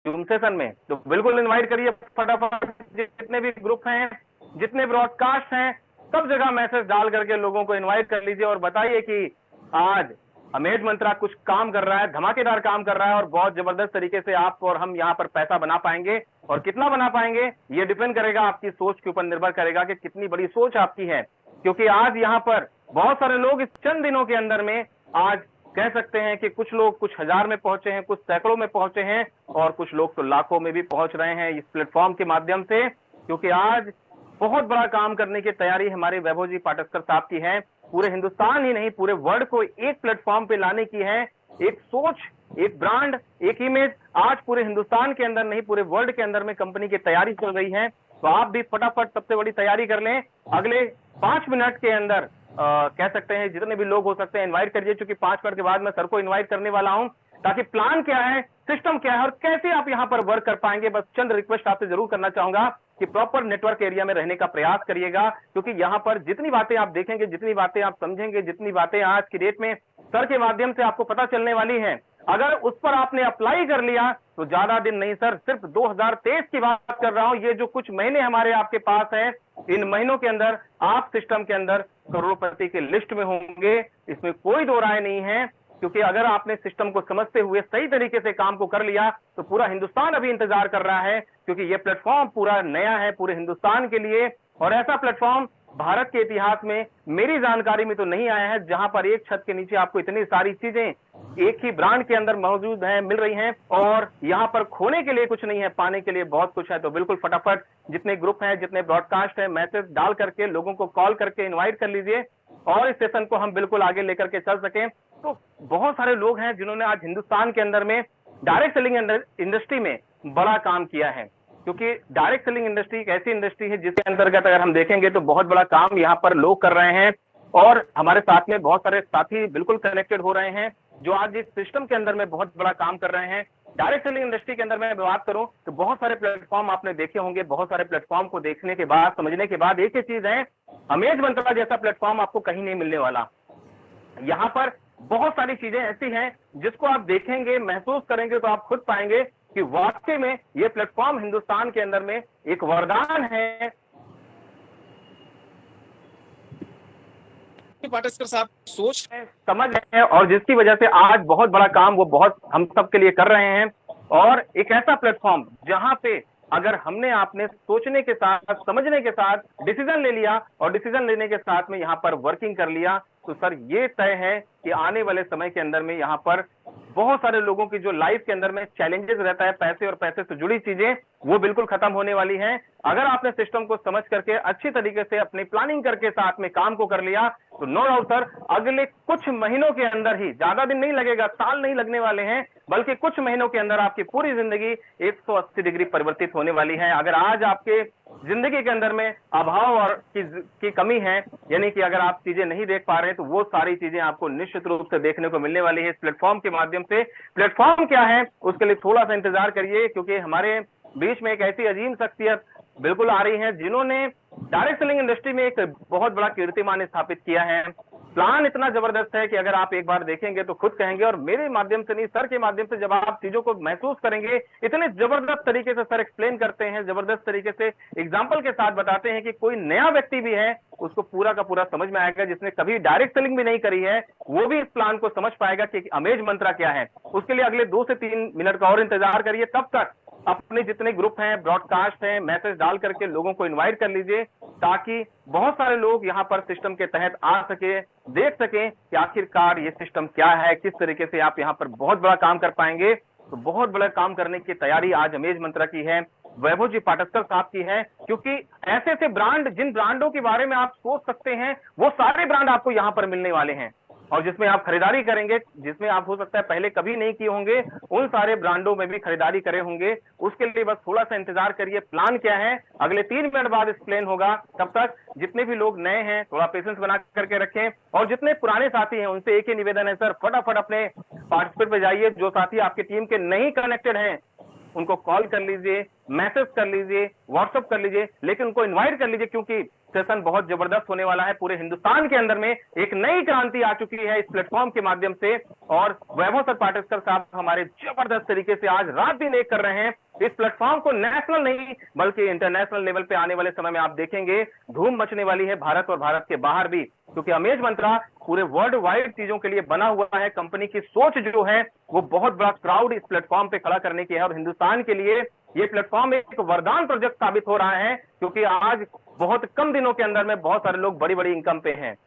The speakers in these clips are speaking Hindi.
जूम सेशन में, तो बिल्कुल इनवाइट करिए फटाफट। जितने भी ग्रुप हैं, जितने ब्रॉडकास्ट हैं, सब जगह मैसेज डाल करके लोगों को इनवाइट कर लीजिए और बताइए कि आज अमेज मंत्रा कुछ काम कर रहा है, धमाकेदार काम कर रहा है और बहुत जबरदस्त तरीके से आप और हम यहाँ पर पैसा बना पाएंगे। और कितना बना पाएंगे ये डिपेंड करेगा, आपकी सोच के ऊपर निर्भर करेगा कि कितनी बड़ी सोच आपकी है। क्योंकि आज यहाँ पर बहुत सारे लोग इस चंद दिनों के अंदर में, आज कह सकते हैं कि कुछ लोग कुछ हजार में पहुंचे हैं, कुछ सैकड़ों में पहुंचे हैं और कुछ लोग तो लाखों में भी पहुंच रहे हैं इस प्लेटफॉर्म के माध्यम से। क्योंकि आज बहुत बड़ा काम करने की तैयारी हमारे वैभव जी पाटस्कर साहब की है। पूरे हिंदुस्तान ही नहीं, पूरे वर्ल्ड को एक प्लेटफॉर्म पे लाने की है। एक सोच, एक ब्रांड, एक इमेज आज पूरे हिंदुस्तान के अंदर नहीं, पूरे वर्ल्ड के अंदर में कंपनी की तैयारी चल रही है। तो आप भी फटाफट सबसे बड़ी तैयारी कर लें। अगले 5 मिनट के अंदर कह सकते हैं जितने भी लोग हो सकते हैं इनवाइट करिए, क्योंकि 5 मिनट के बाद मैं सर को इनवाइट करने वाला हूं, ताकि प्लान क्या है, सिस्टम क्या है और कैसे आप यहां पर वर्क कर पाएंगे। बस चंद रिक्वेस्ट आपसे जरूर करना चाहूंगा कि प्रॉपर नेटवर्क एरिया में रहने का प्रयास करिएगा। क्योंकि यहां पर जितनी बातें आप देखेंगे, जितनी बातें आप समझेंगे, जितनी बातें आज की डेट में सर के माध्यम से आपको पता चलने वाली हैं, अगर उस पर आपने अप्लाई कर लिया तो ज्यादा दिन नहीं सर, सिर्फ 2023 की बात कर रहा हूं। ये जो कुछ महीने हमारे आपके पास है, इन महीनों के अंदर आप सिस्टम के अंदर करोड़पति के लिस्ट में होंगे, इसमें कोई दो राय नहीं है। क्योंकि अगर आपने सिस्टम को समझते हुए सही तरीके से काम को कर लिया तो पूरा हिंदुस्तान अभी इंतजार कर रहा है। क्योंकि ये प्लेटफॉर्म पूरा नया है पूरे हिंदुस्तान के लिए, और ऐसा प्लेटफॉर्म भारत के इतिहास में मेरी जानकारी में तो नहीं आया है जहां पर एक छत के नीचे आपको इतनी सारी चीजें एक ही ब्रांड के अंदर मौजूद हैं, मिल रही हैं। और यहां पर खोने के लिए कुछ नहीं है, पाने के लिए बहुत कुछ है। तो बिल्कुल फटाफट जितने ग्रुप हैं, जितने ब्रॉडकास्ट हैं, मैसेज डाल करके लोगों को कॉल करके इनवाइट कर लीजिए और इस सेशन को हम बिल्कुल आगे लेकर के चल सकें। तो बहुत सारे लोग हैं जिन्होंने आज हिंदुस्तान के अंदर में डायरेक्ट सेलिंग इंडस्ट्री में बड़ा काम किया है। क्योंकि डायरेक्ट सेलिंग इंडस्ट्री एक ऐसी इंडस्ट्री है जिसके अंतर्गत अगर हम देखेंगे तो बहुत बड़ा काम यहाँ पर लोग कर रहे हैं। और हमारे साथ में बहुत सारे साथी बिल्कुल कनेक्टेड हो रहे हैं जो आज इस सिस्टम के अंदर में बहुत बड़ा काम कर रहे हैं। डायरेक्ट सेलिंग इंडस्ट्री के अंदर मैं बात करूं तो बहुत सारे प्लेटफॉर्म आपने देखे होंगे। बहुत सारे प्लेटफॉर्म को देखने के बाद, समझने के बाद एक ही चीज है, अमेज मंत्रा जैसा प्लेटफॉर्म आपको कहीं नहीं मिलने वाला। यहाँ पर बहुत सारी चीजें ऐसी हैं जिसको आप देखेंगे, महसूस करेंगे तो आप खुद पाएंगे कि वाकई में ये प्लेटफॉर्म हिंदुस्तान के अंदर में एक वरदान है। पाटस्कर साहब सोच है, समझ है, और जिसकी वजह से आज बहुत बड़ा काम वो बहुत हम सब के लिए कर रहे हैं। और एक ऐसा प्लेटफॉर्म जहां पे अगर हमने आपने सोचने के साथ, समझने के साथ डिसीजन ले लिया और डिसीजन लेने के साथ में यहाँ पर वर्किंग कर लिया, तो सर ये तय है कि आने वाले समय के अंदर में यहाँ पर बहुत सारे लोगों की जो लाइफ के अंदर में चैलेंजेस रहता है, पैसे और पैसे से जुड़ी चीजें, वो बिल्कुल खत्म होने वाली हैं। अगर आपने सिस्टम को समझ करके अच्छी तरीके से अपनी प्लानिंग करके साथ में काम को कर लिया तो नो डाउट सर अगले कुछ महीनों के अंदर ही, ज्यादा दिन नहीं लगेगा, साल नहीं लगने वाले हैं, बल्कि कुछ महीनों के अंदर आपकी पूरी जिंदगी 180 डिग्री परिवर्तित होने वाली है। अगर आज आपके जिंदगी के अंदर में अभाव और की कमी है, यानी कि अगर आप चीजें नहीं देख पा रहे हैं, तो वो सारी चीजें आपको निश्चित रूप से देखने को मिलने वाली है इस प्लेटफॉर्म के माध्यम से। प्लेटफॉर्म क्या है उसके लिए थोड़ा सा इंतजार करिए, क्योंकि हमारे बीच में एक ऐसी अजीम शख्सियत बिल्कुल आ रही है जिन्होंने डायरेक्ट सेलिंग इंडस्ट्री में एक बहुत बड़ा कीर्तिमान स्थापित किया है। प्लान इतना जबरदस्त है कि अगर आप एक बार देखेंगे तो खुद कहेंगे, और मेरे माध्यम से नहीं, सर के माध्यम से जब आप चीजों को महसूस करेंगे, इतने जबरदस्त तरीके से सर एक्सप्लेन करते हैं, जबरदस्त तरीके से एग्जांपल के साथ बताते हैं कि कोई नया व्यक्ति भी है उसको पूरा का पूरा समझ में आएगा, जिसने कभी डायरेक्ट सेलिंग भी नहीं करी है वो भी इस प्लान को समझ पाएगा कि अमेज मंत्रा क्या है। उसके लिए अगले 2 से 3 मिनट का और इंतजार करिए। तब तक अपने जितने ग्रुप हैं, ब्रॉडकास्ट हैं, मैसेज डाल करके लोगों को इनवाइट कर लीजिए, ताकि बहुत सारे लोग यहाँ पर सिस्टम के तहत आ सके, देख सकें कि आखिरकार ये सिस्टम क्या है, किस तरीके से आप यहाँ पर बहुत बड़ा काम कर पाएंगे। तो बहुत बड़ा काम करने की तैयारी आज अमेज मंत्रा की है, वैभव जी पाटस्कर साहब की है। क्योंकि ऐसे ऐसे ब्रांड, जिन ब्रांडों के बारे में आप सोच सकते हैं, वो सारे ब्रांड आपको यहाँ पर मिलने वाले हैं, और जिसमें आप खरीदारी करेंगे, जिसमें आप हो सकता है पहले कभी नहीं किए होंगे, उन सारे ब्रांडों में भी खरीदारी करे होंगे। उसके लिए बस थोड़ा सा इंतजार करिए। प्लान क्या है अगले 3 मिनट बाद एक्सप्लेन होगा। तब तक जितने भी लोग नए हैं थोड़ा पेशेंस बना करके रखें, और जितने पुराने साथी हैं उनसे एक ही निवेदन है सर, फटाफट अपने पार्टिसिपेट पे जाइए। जो साथी आपकी टीम के नहीं कनेक्टेड हैं उनको कॉल कर लीजिए, मैसेज कर लीजिए, व्हाट्सएप कर लीजिए, लेकिन उनको इनवाइट कर लीजिए, क्योंकि सेशन बहुत जबरदस्त होने वाला है। पूरे हिंदुस्तान के अंदर में एक नई क्रांति आ चुकी है इस प्लेटफॉर्म के माध्यम से, और वैभव सर पाटेकर साहब हमारे जबरदस्त तरीके से आज रात दिन एक कर रहे हैं इस प्लेटफॉर्म को। नेशनल नहीं बल्कि इंटरनेशनल लेवल पे आने वाले समय में आप देखेंगे धूम मचने वाली है भारत और भारत के बाहर भी, क्योंकि अमेज मंत्रा पूरे वर्ल्ड वाइड चीजों के लिए बना हुआ है। कंपनी की सोच जो है वो बहुत बड़ा क्राउड इस प्लेटफॉर्म पे खड़ा करने की है, और हिंदुस्तान के लिए ये प्लेटफॉर्म एक वरदान प्रोजेक्ट साबित हो रहा है, क्योंकि आज बहुत कम दिनों के अंदर में बहुत सारे लोग बड़ी बड़ी इनकम पे हैं।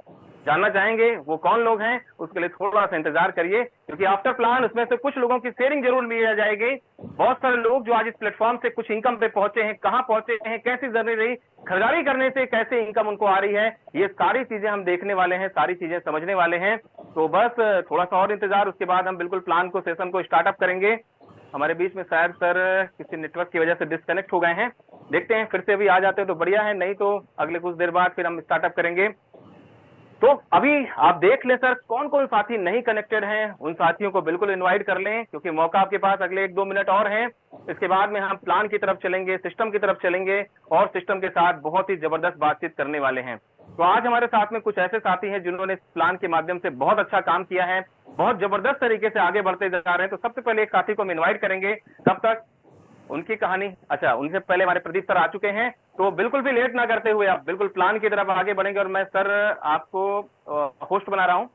जानना चाहेंगे वो कौन लोग हैं, उसके लिए थोड़ा सा इंतजार करिए, क्योंकि आफ्टर प्लान उसमें से कुछ लोगों की शेयरिंग जरूर ली जाएगी। बहुत सारे लोग जो आज इस प्लेटफॉर्म से कुछ इनकम पे पहुंचे हैं, कहां पहुंचे हैं, कैसी जर्नी रही, खरीदारी करने से कैसे इनकम उनको आ रही है, ये सारी चीजें हम देखने वाले हैं, सारी चीजें समझने वाले हैं। तो बस थोड़ा सा और इंतजार, उसके बाद हम बिल्कुल प्लान को, सेशन को स्टार्टअप करेंगे। हमारे बीच में शायद सर किसी नेटवर्क की वजह से डिस्कनेक्ट हो गए हैं, देखते हैं फिर से अभी आ जाते हैं तो बढ़िया है, नहीं तो अगले कुछ देर बाद फिर हम स्टार्टअप करेंगे। तो अभी आप देख लें सर कौन कौन साथी नहीं कनेक्टेड हैं, उन साथियों को बिल्कुल इनवाइट कर लें, क्योंकि मौका आपके पास अगले 1-2 मिनट और हैं। इसके बाद में हम प्लान की तरफ चलेंगे, सिस्टम की तरफ चलेंगे, और सिस्टम के साथ बहुत ही जबरदस्त बातचीत करने वाले हैं। तो आज हमारे साथ में कुछ ऐसे साथी हैं जिन्होंने इस प्लान के माध्यम से बहुत अच्छा काम किया है, बहुत जबरदस्त तरीके से आगे बढ़ते जा रहे हैं। तो सबसे पहले एक साथी को हम इन्वाइट करेंगे, तब तक उनकी कहानी, अच्छा उनसे पहले हमारे प्रदीप सर आ चुके हैं, तो बिल्कुल भी लेट ना करते हुए आप बिल्कुल प्लान की तरफ आगे बढ़ेंगे, और मैं सर आपको होस्ट बना रहा हूं।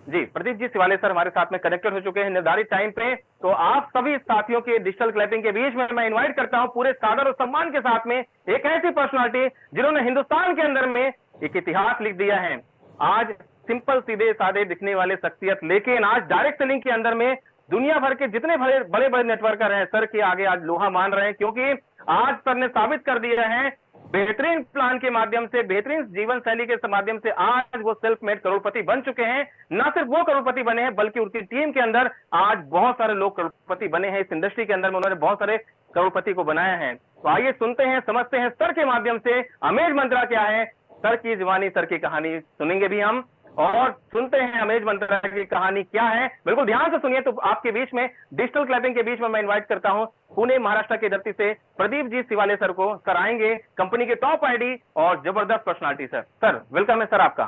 जी प्रदीप जी शिवाले सर हमारे साथ में कनेक्टेड हो चुके हैं निर्धारित टाइम पे। तो आप सभी साथियों के डिजिटल क्लैपिंग के बीच में मैं इन्वाइट करता हूं पूरे सादर और सम्मान के साथ में एक ऐसी पर्सनालिटी जिन्होंने हिंदुस्तान के अंदर में एक इतिहास लिख दिया है। आज सिंपल सीधे सादे दिखने वाले शख्सियत, लेकिन आज डायरेक्ट सेलिंग के अंदर में दुनिया भर के जितने बड़े बड़े नेटवर्कर हैं सर के आगे आज लोहा मान रहे हैं, क्योंकि आज सर ने साबित कर दिया है बेहतरीन प्लान के माध्यम से, बेहतरीन जीवन शैली के माध्यम से आज वो सेल्फ मेड करोड़पति बन चुके हैं। ना सिर्फ वो करोड़पति बने हैं बल्कि उनकी टीम के अंदर आज बहुत सारे लोग करोड़पति बने हैं। इस इंडस्ट्री के अंदर में उन्होंने बहुत सारे करोड़पति को बनाया है। तो आइए सुनते हैं, समझते हैं सर के माध्यम से अमेज मंत्रा क्या है, सर की जुबानी, सर की कहानी सुनेंगे भी हम, और सुनते हैं अमेज मंत्रा की कहानी क्या है। बिल्कुल ध्यान से सुनिए। तो आपके बीच में डिजिटल क्लैपिंग के बीच में मैं इनवाइट करता हूं पुणे महाराष्ट्र की धरती से प्रदीप जी शिवाले सर को। सर आएंगे, कंपनी के टॉप आईडी और जबरदस्त पर्सनालिटी। सर वेलकम है सर आपका।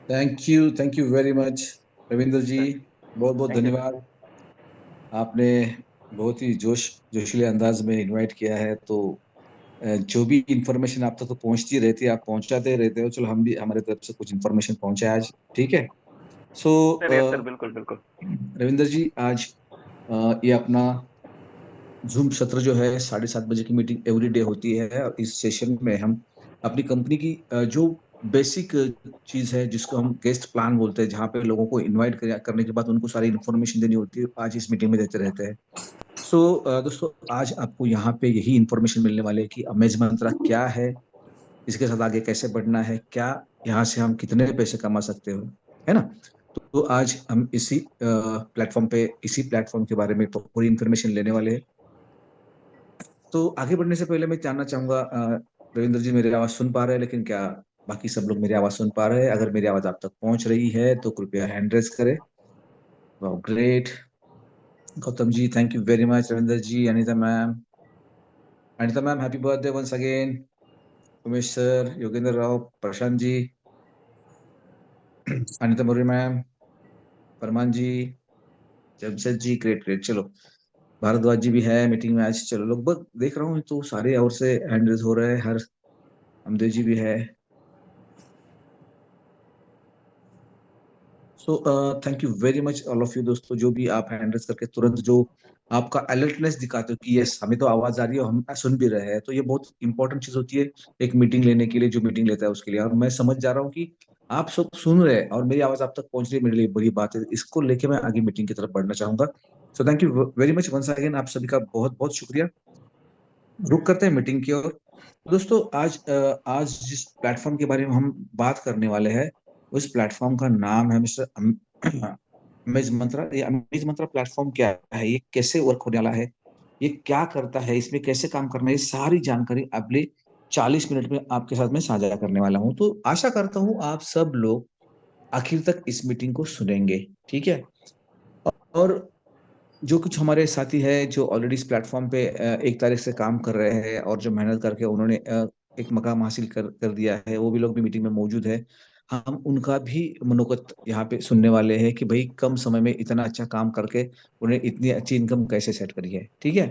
Thank you very much Ravindra ji, बहुत बहुत धन्यवाद। आपने बहुत ही जोशीले अंदाज में इन्वाइट किया है, तो जो भी इंफॉर्मेशन आप तक तो पहुंचती रहती है, आप पहुंचाते रहते हो, चलो हम भी हमारे तरफ से कुछ इंफॉर्मेशन पहुंचे आज, ठीक है। सर बिल्कुल बिल्कुल रविंद्र जी, आज ये अपना जूम सत्र जो है 7:30 बजे की मीटिंग एवरी डे होती है, और इस सेशन में हम अपनी कंपनी की जो बेसिक चीज है जिसको हम गेस्ट प्लान बोलते हैं, जहाँ पे लोगों को इनवाइट करने के बाद उनको सारी इन्फॉर्मेशन देनी होती है, आज इस मीटिंग में देते रहते हैं। दोस्तों आज आपको यहाँ पे यही इन्फॉर्मेशन मिलने वाले है कि अमेज मंत्रा क्या है, इसके साथ आगे कैसे बढ़ना है, क्या यहाँ से हम कितने पैसे कमा सकते हो, है ना। तो आज हम इसी प्लेटफॉर्म के बारे में पूरी इन्फॉर्मेशन लेने वाले हैं। तो आगे बढ़ने से पहले मैं जानना चाहूंगा, रविंद्र जी मेरी आवाज सुन पा रहे हैं, लेकिन क्या बाकी सब लोग मेरी आवाज सुन पा रहे हैं? अगर मेरी आवाज आप तक पहुंच रही है तो कृपया हैंड रेज करें। Great, Gautam ji thank you very much. Ravindra ji, Anita ma'am happy birthday once again. Umesh sir, Yogendra Rao, Prashant ji, Anita Murri ma'am, Farman ji, Jamshed ji, great. चलो भारद्वाज जी भी है मीटिंग में आज। चलो लगभग देख रहा हूँ तो सारे और से हैंड रेज हो रहे हैं। हर हमदेव जी भी है। Thank you very much all of you दोस्तों, जो भी आप हैंड रेज करके तुरंत जो आपका अलर्टनेस दिखाते हो कि यस हमें तो आवाज आ रही है और हम सुन भी रहे हैं, तो ये बहुत इंपॉर्टेंट चीज होती है एक मीटिंग लेने के लिए, जो मीटिंग लेता है उसके लिए। और मैं समझ जा रहा हूँ कि आप सब सुन रहे हैं और मेरी आवाज आप तक पहुंच रही है, मेरे लिए बड़ी बात है। इसको लेके मैं आगे मीटिंग की तरफ बढ़ना चाहूंगा। So thank you very much once again, आप सभी का बहुत बहुत शुक्रिया। रुक करते हैं मीटिंग की ओर। दोस्तों आज जिस प्लेटफॉर्म के बारे में हम बात करने वाले हैं, उस प्लेटफॉर्म का नाम है मिस्टर अमेज मंत्रा। ये अमेज मंत्रा प्लेटफॉर्म क्या है, ये कैसे वर्क होने वाला है, ये क्या करता है, इसमें कैसे काम करना है, ये सारी जानकारी अगले 40 मिनट में आपके साथ में साझा करने वाला हूं। तो आशा करता हूं आप सब लोग आखिर तक इस मीटिंग को सुनेंगे, ठीक है। और जो कुछ हमारे साथी है जो ऑलरेडी इस प्लेटफॉर्म पे 1 तारीख से काम कर रहे हैं और जो मेहनत करके उन्होंने एक मकाम हासिल कर दिया है, वो भी लोग भी मीटिंग में मौजूद है। हम उनका भी मनोगत यहाँ पे सुनने वाले हैं कि भाई कम समय में इतना अच्छा काम करके उन्हें इतनी अच्छी इनकम कैसे सेट करी है। ठीक है।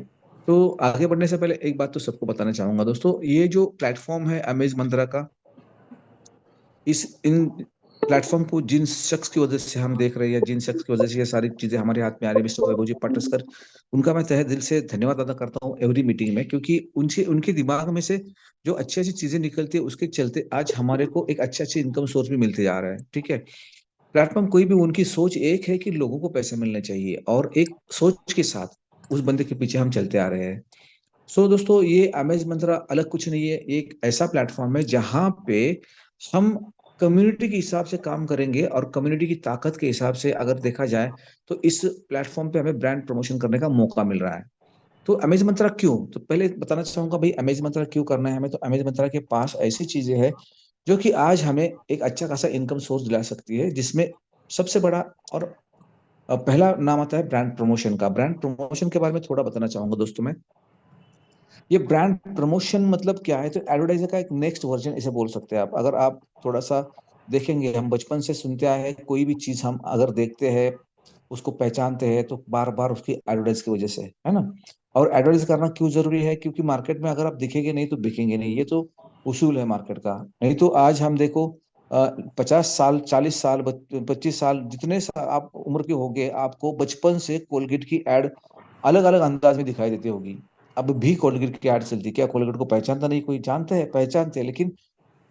तो आगे बढ़ने से पहले एक बात तो सबको बताना चाहूंगा दोस्तों, ये जो प्लेटफॉर्म है अमेज मंत्रा का, इस इन प्लेटफॉर्म को जिन शख्स की वजह से हम देख रहे हैं, जिन शख्स की वजह से ये सारी चीजें हमारे हाथ में आ रही है, मिस्टर वैभव जी पाटसकर, उनका मैं तहे दिल से धन्यवाद अदा करता हूँ एवरी मीटिंग में, क्योंकि उनसे उनके दिमाग में से जो अच्छी अच्छी चीजें निकलती है उसके चलते आज हमारे को एक अच्छी अच्छी इनकम सोर्स भी मिलते जा रहा है। ठीक है। प्लेटफॉर्म कोई भी, उनकी सोच एक है कि लोगों को पैसे मिलने चाहिए, और एक सोच के साथ उस बंदे के पीछे हम चलते आ रहे हैं। सो दोस्तों, ये अमेज मंत्रा अलग कुछ नहीं है, एक ऐसा प्लेटफॉर्म है जहां पे हम कम्युनिटी के हिसाब से काम करेंगे, और कम्युनिटी की ताकत के हिसाब से अगर देखा जाए तो इस प्लेटफॉर्म पे हमें ब्रांड प्रमोशन करने का मौका मिल रहा है। तो अमेज मंत्रा क्यों, तो पहले बताना चाहूंगा भाई अमेज मंत्रा क्यों करना है हमें। तो अमेज मंत्रा के पास ऐसी चीजें हैं जो कि आज हमें एक अच्छा खासा इनकम सोर्स दिला सकती है, जिसमें सबसे बड़ा और पहला नाम आता है ब्रांड प्रमोशन का। ब्रांड प्रमोशन के बारे में थोड़ा बताना चाहूंगा दोस्तों मैं। ये ब्रांड प्रमोशन मतलब क्या है, तो एडवर्टाइजर का एक नेक्स्ट वर्जन इसे बोल सकते हैं आप। अगर आप थोड़ा सा देखेंगे, हम बचपन से सुनते आए हैं, कोई भी चीज हम अगर देखते हैं, उसको पहचानते हैं, तो बार बार उसकी एडवर्टाइज की वजह से, है ना। और एडवर्टाइज करना क्यों जरूरी है, क्योंकि मार्केट में अगर आप दिखेंगे नहीं तो बिकेंगे नहीं, ये तो उसूल है मार्केट का। नहीं तो आज हम देखो 50 साल, 40 साल, 25 साल, जितने साल आप उम्र के होंगे, आपको बचपन से कोलगेट की एड अलग अलग अंदाज में दिखाई देती होगी। अब भी कोलगेट की एड चलती है, क्या कोलगेट को पहचानता नहीं कोई? जानते हैं, पहचानते हैं, लेकिन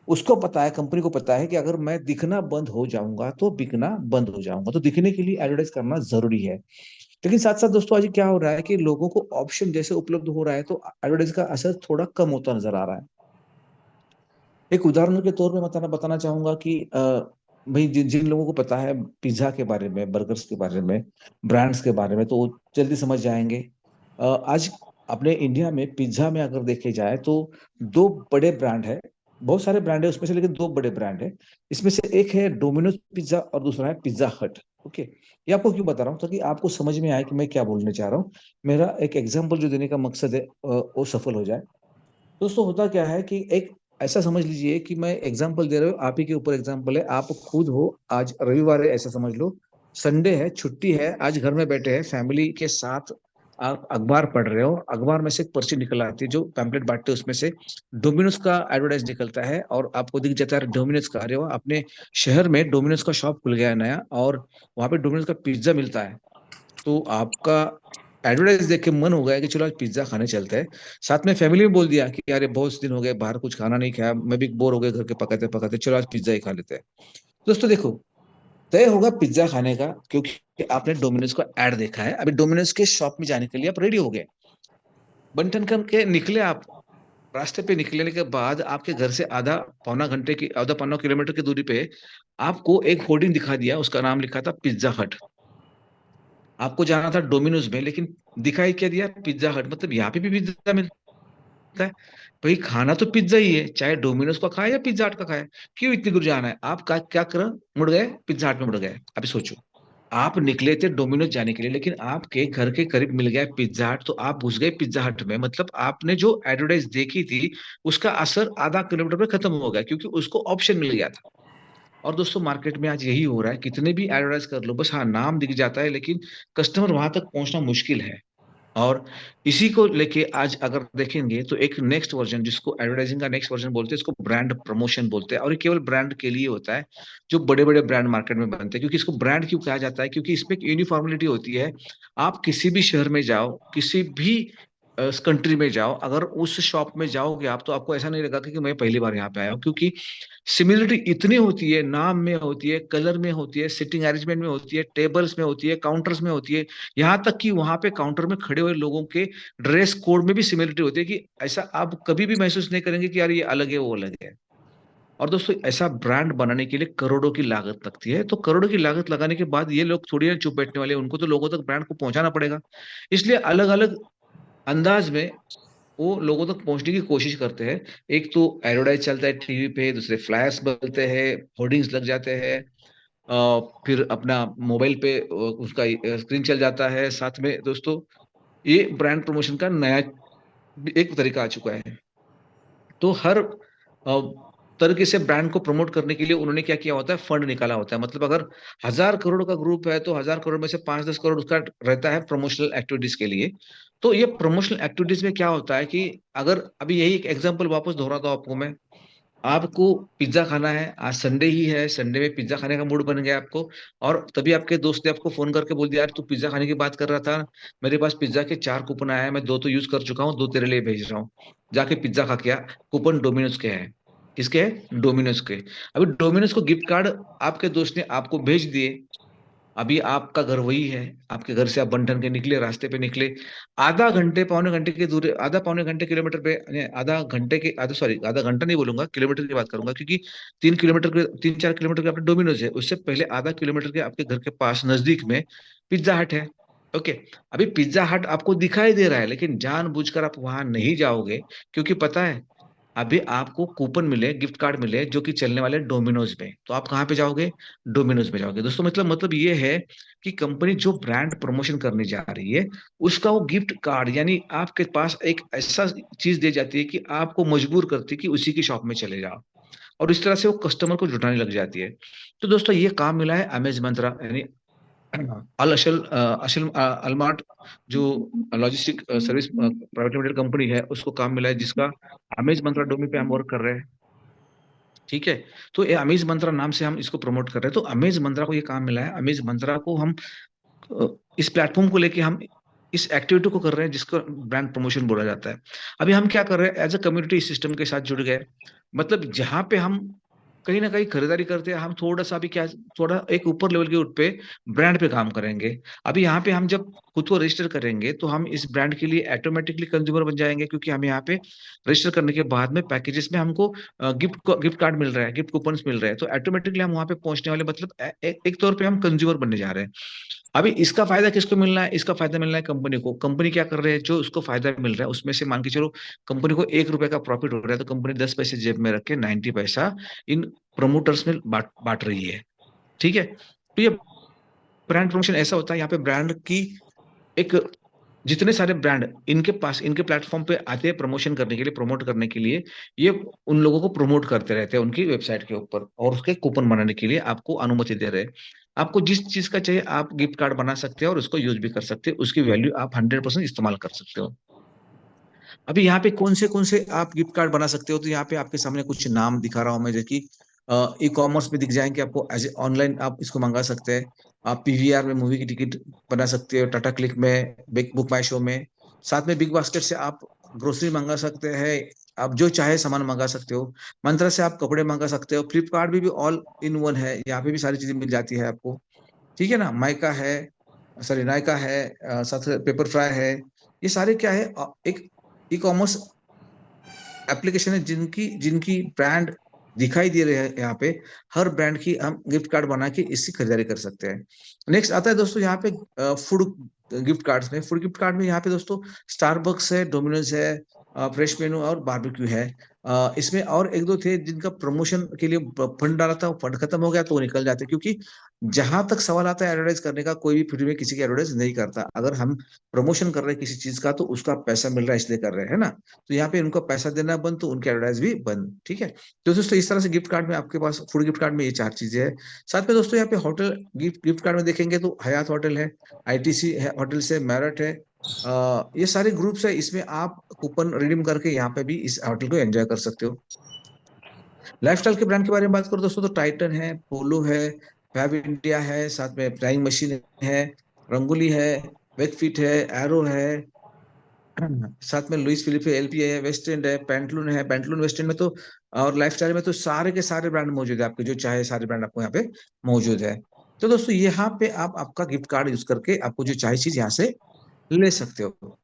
उसको पता है, कंपनी को पता है कि अगर मैं दिखना बंद हो जाऊंगा तो बिकना बंद हो जाऊंगा, तो दिखने के लिए एडवर्टाइज करना जरूरी है। लेकिन साथ साथ दोस्तों, आज क्या हो रहा है कि लोगों को ऑप्शन जैसे उपलब्ध हो रहा है, तो एडवर्टाइज का असर थोड़ा कम होता नजर आ रहा है। एक उदाहरण के तौर पे बताना बताना चाहूंगा कि भाई जिन जिन लोगों को पता है पिज्जा के बारे में, बर्गर्स के बारे में, ब्रांड्स के बारे में, तो वो जल्दी समझ जाएंगे। आज अपने इंडिया में पिज्जा में अगर देखे जाए तो दो बड़े ब्रांड है। बहुत सारे ब्रांड है उसमें से, लेकिन दो बड़े ब्रांड है। इसमें से एक है डोमिनोज पिज्जा और दूसरा है पिज्जा हट। ओके। ये आपको क्यों बता रहा हूँ, ताकि आपको समझ में आए कि मैं क्या बोलने चाह रहा हूँ। मेरा एक एग्जाम्पल जो देने का मकसद है वो सफल हो जाए। दोस्तों, होता क्या है कि एक ऐसा समझ लीजिए कि मैं एग्जांपल दे रहा हूँ, आप ही के ऊपर एग्जांपल है, आप खुद हो। आज रविवार है, ऐसा समझ लो, संडे है, छुट्टी है, आज घर में बैठे हैं फैमिली के साथ, आप अखबार पढ़ रहे हो, अखबार में से एक पर्ची निकल आती है, जो पैम्पलेट बांटते हैं उसमें से डोमिनोज का एडवर्टाइज निकलता है, और आपको दिख जाता है डोमिनोज का। अरे वाह, अपने शहर में डोमिनोज का शॉप खुल गया है नया, और वहां पे डोमिनोज का पिज्जा मिलता है। तो आपका एडवर्टाइज देख के मन हो गया कि चलो आज पिज्जा खाने चलते हैं। साथ में फैमिली में बोल दिया कि यार ये बहुत दिन हो गए बाहर कुछ खाना नहीं खाया, मैं भी बोर हो गया घर के पकाते पकाते, चलो आज पिज्जा ही खा लेते हैं। दोस्तों देखो, तय होगा पिज्जा खाने का, क्योंकि आपने डोमिनोज का एड देखा है। अभी डोमिनोज के शॉप में जाने के लिए आप रेडी हो गए, बन ठन करके निकले आप। रास्ते पे निकलने के बाद आपके घर से आधा पौना किलोमीटर की दूरी पे आपको एक होर्डिंग दिखा दिया, उसका नाम लिखा था पिज्जा हट। आपको जाना था डोमिनोज में, लेकिन दिखाई क्या दिया, पिज्जा हट। मतलब यहाँ पे भी पिज्जा मिलता है। भाई खाना तो पिज्जा ही है, चाहे डोमिनोज का खाए या पिज्जा हट का खाए, क्यों इतनी दूर जाना है? आप का क्या करो, मुड़ गए पिज्जा हट में, मुड़ गए। अभी सोचो, आप निकले थे डोमिनोज जाने के लिए, लेकिन आपके घर के करीब मिल गया पिज्जा हट, तो आप घुस गए पिज्जा हट में। मतलब आपने जो एडवर्टाइज देखी थी उसका असर आधा किलोमीटर पे खत्म हो गया, क्योंकि उसको ऑप्शन मिल गया था। और दोस्तों, मार्केट में आज यही हो रहा है, कितने भी एडवर्टाइज कर लो, बस हाँ नाम दिख जाता है, लेकिन कस्टमर वहां तक पहुंचना मुश्किल है। और इसी को लेके आज अगर देखेंगे तो एक नेक्स्ट वर्जन, जिसको एडवर्टाइजिंग का नेक्स्ट वर्जन बोलते हैं, इसको ब्रांड प्रमोशन बोलते हैं। और ये केवल ब्रांड के लिए होता है, जो बड़े बड़े ब्रांड मार्केट में बनते हैं। क्योंकि इसको ब्रांड क्यों कहा जाता है, क्योंकि इसमें एक यूनिफॉर्मिलिटी होती है। आप किसी भी शहर में जाओ, किसी भी कंट्री में जाओ, अगर उस शॉप में जाओगे आप, तो आपको ऐसा नहीं लगेगा कि मैं पहली बार यहाँ पे आया हूँ, क्योंकि सिमिलरिटी इतनी होती है, नाम में होती है, कलर में होती है, सिटिंग अरेंजमेंट में होती है, टेबल्स में होती है, काउंटर्स में होती है। यहाँ तक कि वहां पे काउंटर में खड़े हुए लोगों के ड्रेस कोड में भी सिमिलरिटी होती है, कि ऐसा आप कभी भी महसूस नहीं करेंगे कि यार ये अलग है वो अलग है। और दोस्तों, ऐसा ब्रांड बनाने के लिए करोड़ों की लागत लगती है। तो करोड़ों की लागत लगाने के बाद ये लोग थोड़ी ना चुप बैठने वाले हैं, उनको तो लोगों तक ब्रांड को पहुंचाना पड़ेगा। इसलिए अलग अलग अंदाज में वो लोगों तक पहुंचने की कोशिश करते हैं। एक तो एडवर्टाइज चलता है टीवी पे, दूसरे फ्लायर्स बनते हैं, होर्डिंग्स लग जाते हैं, फिर अपना मोबाइल पे उसका स्क्रीन चल जाता है। साथ में दोस्तों, ये ब्रांड प्रमोशन का नया एक तरीका आ चुका है। तो हर तरीके से ब्रांड को प्रमोट करने के लिए उन्होंने क्या किया होता है, फंड निकाला होता है। मतलब अगर 1,000 करोड़ का ग्रुप है तो 1,000 करोड़ में से 5-10 करोड़ उसका रहता है प्रमोशनल एक्टिविटीज के लिए। तो ये प्रमोशनल एक्टिविटीज में क्या होता है कि अगर अभी यही एक एग्जांपल वापस दोहराता हूं आपको मैं, आपको पिज्जा खाना है, आज संडे ही है, संडे में पिज्जा खाने का मूड बन गया आपको, और तभी आपके दोस्त ने आपको फोन करके बोल दिया यार तू पिज्जा खाने की बात कर रहा था, मेरे पास पिज्जा के 4 कूपन आया है, मैं 2 तो यूज कर चुका हूँ, 2 तेरे लिए भेज रहा हूँ, जाके पिज्जा खा के आ। कूपन डोमिनोज के हैं, किसके हैं, डोमिनोज के। अभी डोमिनोज को गिफ्ट कार्ड आपके दोस्त ने आपको भेज दिए। अभी आपका घर वही है, आपके घर से आप बन ठन के निकले, रास्ते पे निकले, आधा घंटे पौने घंटे की दूरी, आधा पौने घंटे किलोमीटर पे, आधा घंटे के, आधा सॉरी आधा घंटा नहीं बोलूंगा, किलोमीटर की बात करूंगा, क्योंकि 3 किलोमीटर के, 3-4 किलोमीटर के आपके डोमिनोज है, उससे पहले आधा किलोमीटर के आपके घर के पास नजदीक में पिज्जा हट है। ओके। अभी पिज्जा हट आपको दिखाई दे रहा है, लेकिन जानबूझकर आप वहां नहीं जाओगे, क्योंकि पता है अभी आपको कूपन मिले, गिफ्ट कार्ड मिले जो कि चलने वाले डोमिनोज में, तो आप कहाँ पे जाओगे, डोमिनोज में जाओगे। दोस्तों मतलब ये है कि कंपनी जो ब्रांड प्रमोशन करने जा रही है, उसका वो गिफ्ट कार्ड यानी आपके पास एक ऐसा चीज दे जाती है कि आपको मजबूर करती है कि उसी की शॉप में चले जाओ, और इस तरह से वो कस्टमर को जुटाने लग जाती है। तो दोस्तों ये काम मिला है अमेज मंत्रा यानी अल अशल अशल अलमार्ट, जो logistic service private limited company है, उसको काम मिला है, जिसका अमेज मंत्रा डोमेन पे हम वर्क कर रहे हैं। ठीक है। तो ये अमेज मंत्रा नाम से हम इसको प्रमोट कर रहे हैं। तो अमेज मंत्रा को ये काम मिला है, अमेज मंत्रा को हम इस प्लेटफॉर्म को लेके हम इस एक्टिविटी को कर रहे हैं जिसको ब्रांड प्रमोशन बोला जाता है। अभी हम क्या कर रहे हैं, एज अ कम्युनिटी सिस्टम के साथ जुड़ गए। मतलब जहां पे हम कहीं ना कहीं खरीदारी करते हैं, हम थोड़ा सा भी क्या, थोड़ा एक ऊपर लेवल के उठ पे ब्रांड पे काम करेंगे। अभी यहाँ पे हम जब खुद को रजिस्टर करेंगे तो हम इस ब्रांड के लिए ऑटोमेटिकली कंज्यूमर बन जाएंगे, क्योंकि हम यहाँ पे रजिस्टर करने के बाद में पैकेजेस में हमको गिफ्ट कार्ड मिल रहा है, गिफ्ट कूपन्स मिल रहे हैं, तो ऑटोमेटिकली हम वहां पे पहुंचने वाले, मतलब एक तौर पे हम कंज्यूमर बनने जा रहे हैं। अभी इसका फायदा किसको मिलना है, इसका फायदा मिलना है कंपनी को। कंपनी क्या कर रही है, जो उसको फायदा मिल रहा है उसमें से मान के चलो कंपनी को 1 रुपए का प्रॉफिट हो रहा है, तो कंपनी 10 पैसे जेब में रख के 90 पैसा इन प्रमोटर्स में बांट रही है। ठीक है। तो ये ब्रांड प्रमोशन ऐसा होता है, यहाँ पे ब्रांड की एक, जितने सारे ब्रांड इनके पास, इनके प्लेटफॉर्म पे आते हैं प्रमोशन करने के लिए, प्रमोट करने के लिए, ये उन लोगों को प्रमोट करते रहते हैं उनकी वेबसाइट के ऊपर, और उसके कूपन बनाने के लिए आपको अनुमति दे रहे हैं। आपको जिस चीज का चाहिए आप गिफ्ट कार्ड बना सकते हो और उसको यूज भी कर सकते हो, उसकी वैल्यू आप 100% इस्तेमाल कर सकते हो। अभी यहाँ पे कौन से आप गिफ्ट कार्ड बना सकते हो, तो यहाँ पे आपके सामने कुछ नाम दिखा रहा हूँ मैं, जो कि ई कॉमर्स में दिख जाएंगे आपको, एज ऑनलाइन आप इसको मंगा सकते हैं। आप पीवीआर में मूवी की टिकट बना सकते हो, टाटा क्लिक में, बिग बुक माई शो में, साथ में बिग बास्केट से आप ग्रोसरी मंगा सकते हैं। आप जो चाहे सामान मंगा सकते हो। मंत्रा से आप कपड़े मंगा सकते हो। फ्लिपकार्ट भी ऑल इन वन है, यहाँ पे भी सारी चीजें मिल जाती है आपको। ठीक है ना, माइका है, सॉरी नायका है, साथ पेपर फ्राई है। ये सारे क्या है, एक ई कॉमर्स एप्लीकेशन है जिनकी जिनकी ब्रांड दिखाई दे रहे हैं यहाँ पे। हर ब्रांड की हम गिफ्ट कार्ड बना के इससे खरीदारी कर सकते हैं। नेक्स्ट आता है दोस्तों यहाँ पे फूड गिफ्ट कार्ड्स में। फूड गिफ्ट कार्ड में यहाँ पे दोस्तों स्टारबक्स है, डोमिनोज है, फ्रेश मेनू और बारबेक्यू है। इसमें और एक दो थे जिनका प्रमोशन के लिए फंड डाला था, फंड खत्म हो गया तो वो निकल जाते, क्योंकि जहां तक सवाल आता है एडवर्टाइज करने का, कोई भी फ्री में किसी की एडवर्टाइज नहीं करता। अगर हम प्रमोशन कर रहे हैं किसी चीज का तो उसका पैसा मिल रहा है इसलिए कर रहे हैं, है ना। तो यहाँ पे उनको पैसा देना बंद, तो उनके एडवर्टाइज भी बंद। ठीक है। तो दोस्तों इस तरह से गिफ्ट कार्ड में आपके पास, फूड गिफ्ट कार्ड में ये 4 चीजें हैं। साथ में दोस्तों यहाँ पे होटल गिफ्ट कार्ड में देखेंगे तो हयात होटल है, आईटीसी है, होटल से मैरट है, ये सारे ग्रुप्स है। इसमें आप कूपन रिडीम करके यहाँ पे भी इस होटल को एंजॉय कर सकते हो। लाइफस्टाइल के ब्रांड के बारे में बात करो दोस्तों, तो टाइटन है, पोलो है, फैब इंडिया है, साथ में फ्लाइंग मशीन है, रंगोली है, वेकफिट है, एरो है, साथ में लुइस फिलिप है, एलपी है, वेस्ट एंड है, पैंटलून है। पैंटलून वेस्ट एंड में तो, और लाइफस्टाइल में तो सारे के सारे ब्रांड मौजूद है, आपके जो चाहे सारे ब्रांड आपको यहाँ पे मौजूद है। तो दोस्तों यहाँ पे आप आपका गिफ्ट कार्ड यूज करके आपको जो चाहे चीज यहाँ से ले सकते हो।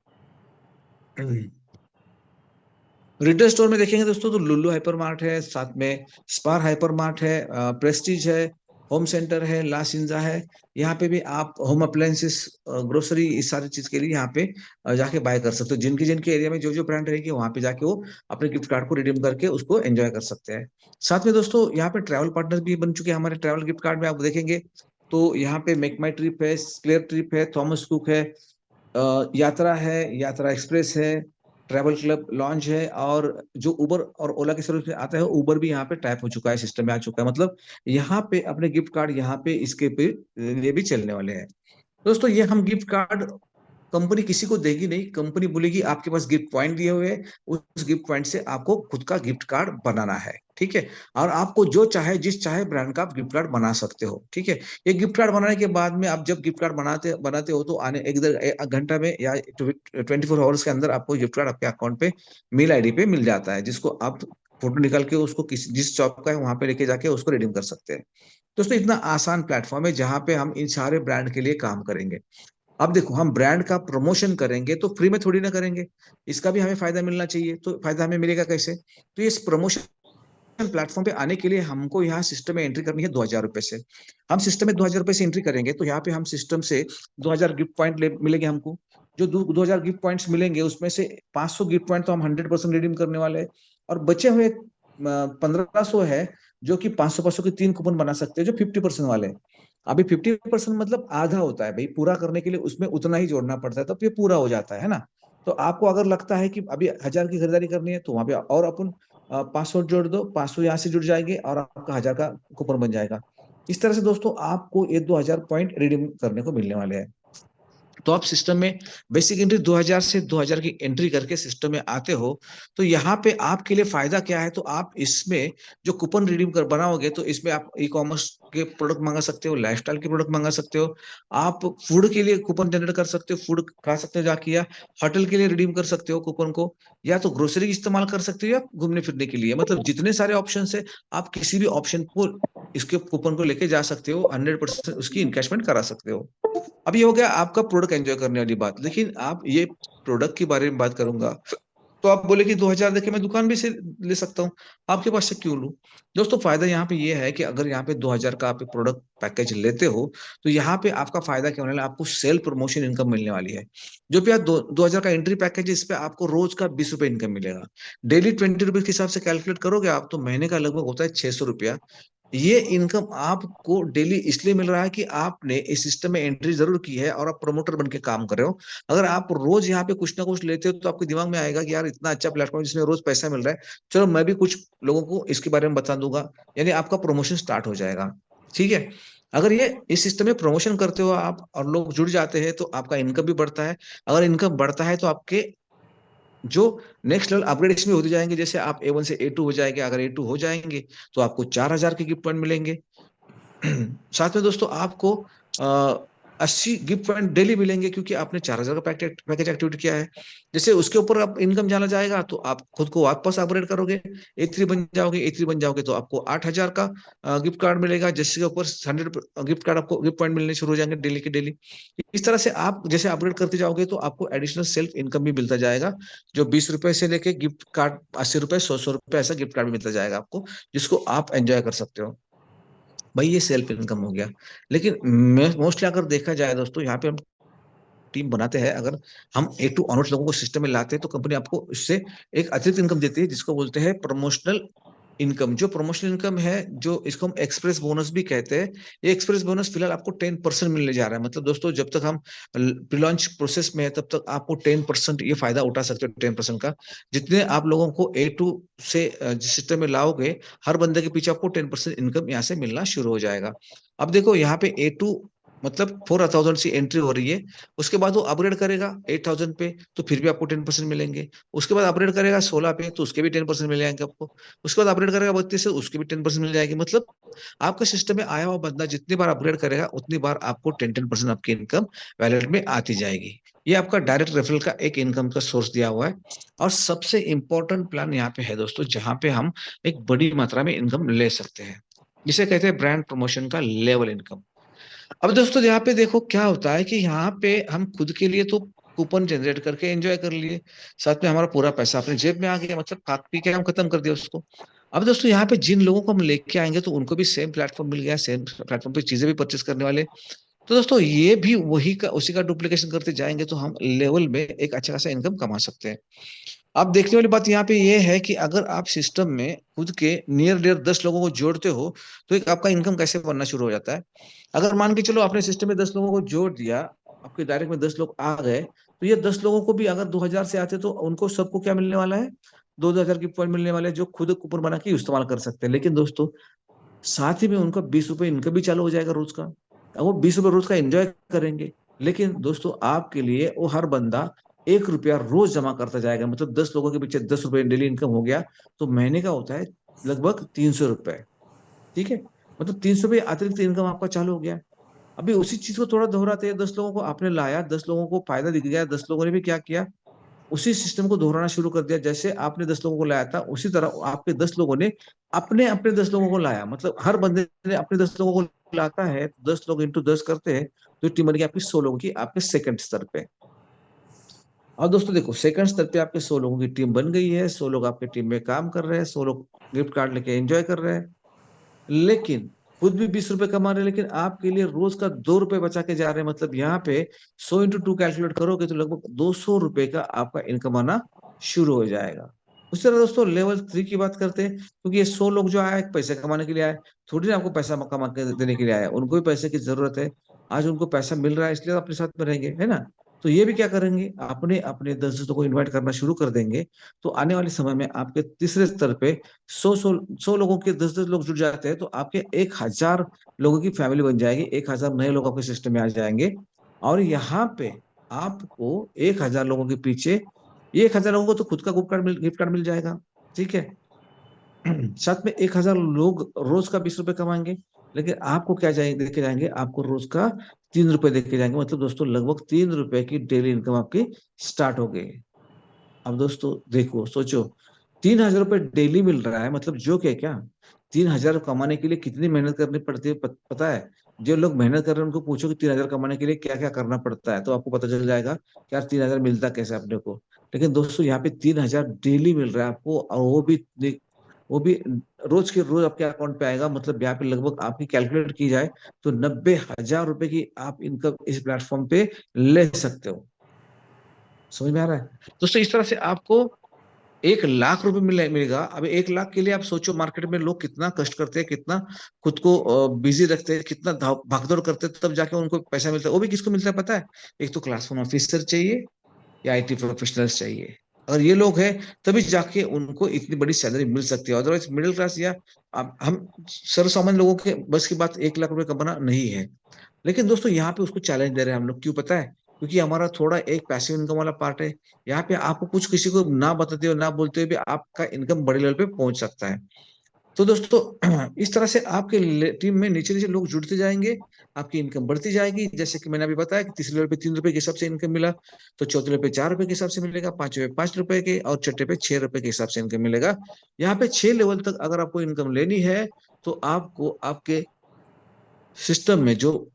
रिटेल स्टोर में देखेंगे दोस्तों तो लुल्लू हाइपर मार्ट है, साथ में स्पार हाइपर मार्ट है, प्रेस्टीज है, होम सेंटर है, ला सिंजा है। यहाँ पे भी आप होम अप्लायंसेस, ग्रोसरी, इस सारी चीज के लिए यहाँ पे जाके बाय कर सकते हो। जिनके जिनके एरिया में जो जो ब्रांड रहेगी वहां पे जाके वो अपने गिफ्ट कार्ड को रिडीम करके उसको एंजॉय कर सकते हैं। साथ में दोस्तों यहाँ पे ट्रैवल पार्टनर भी बन चुके हैं हमारे ट्रैवल गिफ्ट कार्ड में, आप देखेंगे तो यहाँ पे मेक माई ट्रिप है, क्लियर ट्रिप है, थॉमस कुक है, यात्रा है, यात्रा एक्सप्रेस है, ट्रैवल क्लब लॉन्च है, और जो उबर और ओला के सर्विस में आता है, उबर भी यहाँ पे टाइप हो चुका है, सिस्टम में आ चुका है। मतलब यहाँ पे अपने गिफ्ट कार्ड यहाँ पे इसके पे ये भी चलने वाले हैं दोस्तों। ये हम गिफ्ट कार्ड कंपनी किसी को देगी नहीं, कंपनी बोलेगी आपके पास गिफ्ट पॉइंट दिए हुए हैं, उस गिफ्ट पॉइंट से आपको खुद का गिफ्ट कार्ड बनाना है, ठीक है। और आपको जो चाहे, जिस चाहे ब्रांड का आप गिफ्ट कार्ड बना सकते हो, ठीक है। ये गिफ्ट कार्ड बनाने के बाद में आप जब गिफ्ट कार्ड बनाते बनाते हो तो आने एक घंटा में या 24 आवर्स के अंदर आपको गिफ्ट कार्ड आपके अकाउंट पे मेल आईडी पे मिल जाता है, जिसको आप फोटो निकाल के उसको किसी जिस शॉप का है वहां पे लेके जाके उसको रिडीम कर सकते हैं। दोस्तों इतना आसान प्लेटफॉर्म है जहां पे हम इन सारे ब्रांड के लिए काम करेंगे। अब देखो, हम ब्रांड का प्रमोशन करेंगे तो फ्री में थोड़ी ना करेंगे, इसका भी हमें फायदा मिलना चाहिए। तो फायदा हमें मिलेगा कैसे? तो इस प्रमोशन प्लेटफॉर्म पे आने के लिए हमको यहाँ सिस्टम में एंट्री करनी है 2,000 रुपए से। हम सिस्टम में 2,000 रुपए से एंट्री करेंगे तो यहाँ पे हम सिस्टम से 2,000 गिफ्ट पॉइंट मिलेंगे हमको। जो 2,000 गिफ्ट पॉइंट्स मिलेंगे उसमें से 500 गिफ्ट पॉइंट तो हम 100% रिडीम करने वाले हैं, और बचे हुए 1,500 है जो कि 500 500 के 3 कूपन बना सकते हैं, जो 50% वाले हैं। अभी 50% मतलब आधा होता है भाई, पूरा करने के लिए उसमें उतना ही जोड़ना पड़ता है, तब ये पूरा हो जाता है ना। तो आपको अगर लगता है कि अभी 1,000 की खरीदारी करनी है तो वहां पे और अपन 500 जोड़ दो, 500 यहाँ से जुड़ जाएंगे और आपका 1,000 का कूपन बन जाएगा। इस तरह से दोस्तों आपको ये 2,000 पॉइंट रिडीम करने को मिलने वाले हैं। तो आप सिस्टम में बेसिक एंट्री 2,000 से 2,000 की एंट्री करके सिस्टम में आते हो, तो यहाँ पे आपके लिए फायदा क्या है? तो आप इसमें जो कूपन रिडीम कर बनाओगे तो इसमें आप ई कॉमर्स के प्रोडक्ट मंगा सकते हो, लाइफस्टाइल के प्रोडक्ट मंगा सकते हो, आप फूड के लिए कूपन जनरेट कर सकते हो, फूड खा सकते हो जाके, या होटल के लिए रिडीम कर सकते हो कूपन को, या तो ग्रोसरी इस्तेमाल कर सकते हो, या घूमने फिरने के लिए। मतलब जितने सारे ऑप्शन है, आप किसी भी ऑप्शन को इसके कूपन को लेके जा सकते हो, 100% उसकी इनकैशमेंट करा सकते हो। अब ये हो गया आपका प्रोडक्ट एंजॉय करने वाली बात। लेकिन आप ये प्रोडक्ट के बारे में बात करूंगा तो आप बोले कि 2,000 देके मैं दुकान भी से ले सकता हूँ, आपके पास से क्यों लूं? दोस्तों फायदा यहाँ पे ये है कि अगर यहाँ पे 2,000 का आप प्रोडक्ट पैकेज लेते हो तो यहाँ पे आपका फायदा क्या होने वाला है? आपको सेल प्रमोशन इनकम मिलने वाली है। जो भी आप 2,000 का एंट्री पैकेज है, इस पे आपको रोज का 20 रुपए इनकम मिलेगा। डेली 20 रुपीज के हिसाब से कैलकुलेट करोगे आप तो महीने का लगभग होता है 600 रुपया। ये इनकम आपको डेली इसलिए मिल रहा है कि आपने इस सिस्टम में एंट्री जरूर की है और आप प्रमोटर बन के काम कर रहे हो। अगर आप रोज यहाँ पे कुछ ना कुछ लेते हो तो आपके दिमाग में आएगा कि यार इतना अच्छा प्लेटफॉर्म जिसमें रोज पैसा मिल रहा है, चलो मैं भी कुछ लोगों को इसके बारे में बता दूंगा, यानी आपका प्रमोशन स्टार्ट हो जाएगा। ठीक है। अगर ये इस सिस्टम में प्रमोशन करते हो आप और लोग जुड़ जाते हैं तो आपका इनकम भी बढ़ता है। अगर इनकम बढ़ता है तो आपके जो नेक्स्ट लेवल अपग्रेड इसमें होते जाएंगे, जैसे आप A1 से A2 हो जाएंगे, अगर A2 हो जाएंगे तो आपको 4,000 के गिफ्ट पॉइंट मिलेंगे। साथ में दोस्तों आपको 80 गिफ्ट पॉइंट डेली मिलेंगे क्योंकि आपने 4,000 का पैकेज एक्टिवेट किया है। जैसे उसके ऊपर आप इनकम जाना जाएगा तो आप खुद को वापस अपग्रेड करोगे, A3 बन जाओगे। A3 बन जाओगे तो आपको 8,000 का गिफ्ट कार्ड मिलेगा, जिसके ऊपर 100 गिफ्ट कार्ड आपको गिफ्ट पॉइंट मिलने शुरू हो जाएंगे डेली के डेली। इस तरह से आप जैसे अपग्रेड करते जाओगे तो आपको एडिशनल सेल्फ इनकम भी मिलता जाएगा, जो 20 रुपए से लेके गिफ्ट कार्ड 80 रुपए 100 रुपए ऐसा गिफ्ट कार्ड भी मिलता जाएगा आपको, जिसको आप एंजॉय कर सकते हो। भाई ये सेल्फ इनकम हो गया। लेकिन मोस्टली अगर देखा जाए दोस्तों, यहाँ पे हम टीम बनाते हैं, अगर हम A2 ऑनर्स लोगों को सिस्टम में लाते हैं तो कंपनी आपको इससे एक अतिरिक्त इनकम देती है, जिसको बोलते हैं प्रमोशनल इनकम। जो प्रमोशनल इनकम है, जो इसको हम एक्सप्रेस बोनस भी कहते हैं, ये एक्सप्रेस बोनस फिलहाल आपको 10% मिलने जा रहा है। मतलब दोस्तों जब तक हम प्री लॉन्च प्रोसेस में है तब तक आपको 10% ये फायदा उठा सकते हो, 10% का। जितने आप लोगों को A2 से सिस्टम में लाओगे, हर बंदे के पीछे आपको 10% इनकम यहाँ से मिलना शुरू हो जाएगा। अब देखो यहाँ पे A2 मतलब 4,000 सी एंट्री हो रही है, उसके बाद वो अपग्रेड करेगा 8,000 पे तो फिर भी आपको 10% मिलेंगे। उसके बाद अपग्रेड करेगा 16 पे तो उसके भी 10% मिल जाएंगे आपको। उसके बाद अपग्रेड करेगा 32 से, उसके भी 10% मिल जाएगी। मतलब आपका सिस्टम में आया हुआ बंदा जितनी बार अपग्रेड करेगा उतनी बार आपको 10% आपकी इनकम वैलेट में आती जाएगी। ये आपका डायरेक्ट रेफरल का एक इनकम का सोर्स दिया हुआ है। और सबसे इंपॉर्टेंट प्लान यहाँ पे है दोस्तों, जहां पे हम एक बड़ी मात्रा में इनकम ले सकते हैं, जिसे कहते हैं ब्रांड प्रमोशन का लेवल इनकम। अब दोस्तों यहाँ पे देखो क्या होता है कि यहाँ पे हम खुद के लिए तो कूपन जनरेट करके एंजॉय कर लिए, साथ में हमारा पूरा पैसा अपने जेब में आ गया, मतलब खा पी के हम खत्म कर दिया उसको। अब दोस्तों यहाँ पे जिन लोगों को हम लेके आएंगे तो उनको भी सेम प्लेटफॉर्म मिल गया, सेम प्लेटफॉर्म पे चीजें भी परचेस करने वाले। तो दोस्तों ये भी वही का उसी का डुप्लीकेशन करते जाएंगे तो हम लेवल में एक अच्छा खासा इनकम कमा सकते हैं। अब देखने वाली बात यहाँ पे ये है कि अगर आप सिस्टम में खुद के नियर डियर 10 लोगों को जोड़ते हो तो एक आपका इनकम कैसे बनना शुरू हो जाता है। अगर मान के चलो आपने सिस्टम में 10 लोगों को जोड़ दिया, आपके डायरेक्ट में 10 लोग आ गए, तो ये 10 लोगों को भी अगर 2000 से आते तो उनको सबको क्या मिलने वाला है, 2000 की पॉइंट मिलने वाले हैं, जो खुद कूपन बना के इस्तेमाल कर सकते हैं। लेकिन दोस्तों साथ ही में उनका 20 रुपए इनका भी चालू हो जाएगा रोज का, अब वो 20 रुपए रोज का एंजॉय करेंगे। लेकिन दोस्तों आपके लिए वो हर बंदा 1 रुपया रोज जमा करता जाएगा, मतलब 10 लोगों के पीछे 10 रुपए डेली इनकम हो गया, तो महीने का होता है लगभग 300 रुपए। ठीक है, मतलब 300 रुपये अतिरिक्त इनकम आपका चालू हो गया। अभी उसी चीज को थोड़ा दोहराते हैं, 10 लोगों को आपने लाया, 10 लोगों को फायदा दिख गया, 10 लोगों ने भी क्या किया, उसी सिस्टम को दोहराना शुरू कर दिया। जैसे आपने 10 लोगों को लाया था, उसी तरह आपके 10 लोगों ने अपने अपने 10 लोगों को लाया, मतलब हर बंदे ने अपने 10 लोगों को लाता है, 10 लोग इंटू 10 करते हैं, तो टीम बन गई आपकी 100 लोगों की, आपके सेकंड स्तर पे। और दोस्तों देखो, सेकंड स्तर पे आपके 100 लोगों की टीम बन गई है, 100 लोग आपके टीम में काम कर रहे हैं, 100 लोग गिफ्ट कार्ड लेके एंजॉय कर रहे हैं, लेकिन खुद भी 20 रुपए कमा रहे हैं, लेकिन आपके लिए रोज का 2 रुपए बचा के जा रहे हैं। मतलब यहाँ पे 100 × 2 कैलकुलेट करोगे तो लगभग 200 रुपए का आपका इनकम आना शुरू हो जाएगा। उसी तरह दोस्तों लेवल 3 की बात करते हैं, क्योंकि ये 100 लोग जो आए पैसे कमाने के लिए आए, थोड़ी ना आपको पैसा कमा के देने के लिए आए, उनको भी पैसे की जरूरत है। आज उनको पैसा मिल रहा है इसलिए अपने साथ में रहेंगे, है ना। तो ये भी क्या करेंगे, अपने अपने 10 दोस्तों को इन्वाइट करना शुरू कर देंगे। तो आने वाले समय में आपके तीसरे स्तर पे 100 लोगों के 10 10 लोग जुड़ जाते हैं, तो आपके 1000 लोगों की फैमिली बन जाएगी, 1000 नए लोग आपके सिस्टम में आ जाएंगे। और यहाँ पे आपको 1000 लोगों के पीछे, 1000 लोगों को तो खुद का गिफ्ट कार्ड मिल जाएगा। ठीक है, साथ में 1000 लोग रोज का 20 रुपए कमाएंगे, लेकिन आपको क्या जाएंगे देके जाएंगे, आपको रोज का 3 रुपए देके जाएंगे। मतलब दोस्तों लगभग 3 रुपए की डेली इनकम आपकी स्टार्ट हो गई। अब दोस्तों देखो, सोचो, 3000 रुपये डेली मिल रहा है, मतलब जो क्या 3000 कमाने के लिए कितनी मेहनत करनी पड़ती है, पता है। जो लोग मेहनत कर रहे हैं उनको पूछो कि 3000 कमाने के लिए क्या क्या करना पड़ता है, तो आपको पता चल जाएगा कि यार 3000 मिलता कैसे अपने को। लेकिन दोस्तों यहाँ पे 3000 डेली मिल रहा है आपको, और वो भी रोज के रोज आपके अकाउंट पे आएगा। मतलब यहाँ पे लगभग आपकी कैलकुलेट की जाए तो 90,000 रुपए की आप इनकम इस प्लेटफॉर्म पे ले सकते हो। समझ में आ रहा है दोस्तों। इस तरह से आपको 1 लाख रुपए मिलेगा। अब 1 लाख के लिए आप सोचो, मार्केट में लोग कितना कष्ट करते हैं, कितना खुद को बिजी रखते हैं, कितना भागदौड़ करते हैं, तब जाके उनको पैसा मिलता है। वो भी किसको मिलता है पता है, एक तो क्लास 1 ऑफिसर चाहिए या IT प्रोफेशनल्स चाहिए। अगर ये लोग हैं तभी जाके उनको इतनी बड़ी सैलरी मिल सकती है, अदरवाइज मिडिल क्लास या हम सर्वसामान्य लोगों के बस की बात 1 लाख रुपए कमाना नहीं है। लेकिन दोस्तों यहाँ पे उसको चैलेंज दे रहे हैं हम लोग, क्यों पता है, क्योंकि हमारा थोड़ा एक पैसिव इनकम वाला पार्ट है। यहाँ पे आपको कुछ किसी को ना बताते हो ना बोलते हुए भी आपका इनकम बड़े लेवल पे पहुंच सकता है। तो दोस्तों इस तरह से आपके टीम में नीचे नीचे लोग जुड़ते जाएंगे, आपकी इनकम बढ़ती जाएगी। जैसे कि मैंने अभी बताया कि तीसरे लेवल पे 3 रुपए के हिसाब से इनकम मिला, तो चौथे लेवल पे 4 रुपए के हिसाब से मिलेगा, पांचवे पे 5 रुपए के, और छठे पे 6 रुपए के हिसाब से इनकम मिलेगा। यहाँ पे 6 लेवल तक अगर आपको इनकम लेनी है तो आपको आपके सिस्टम में जो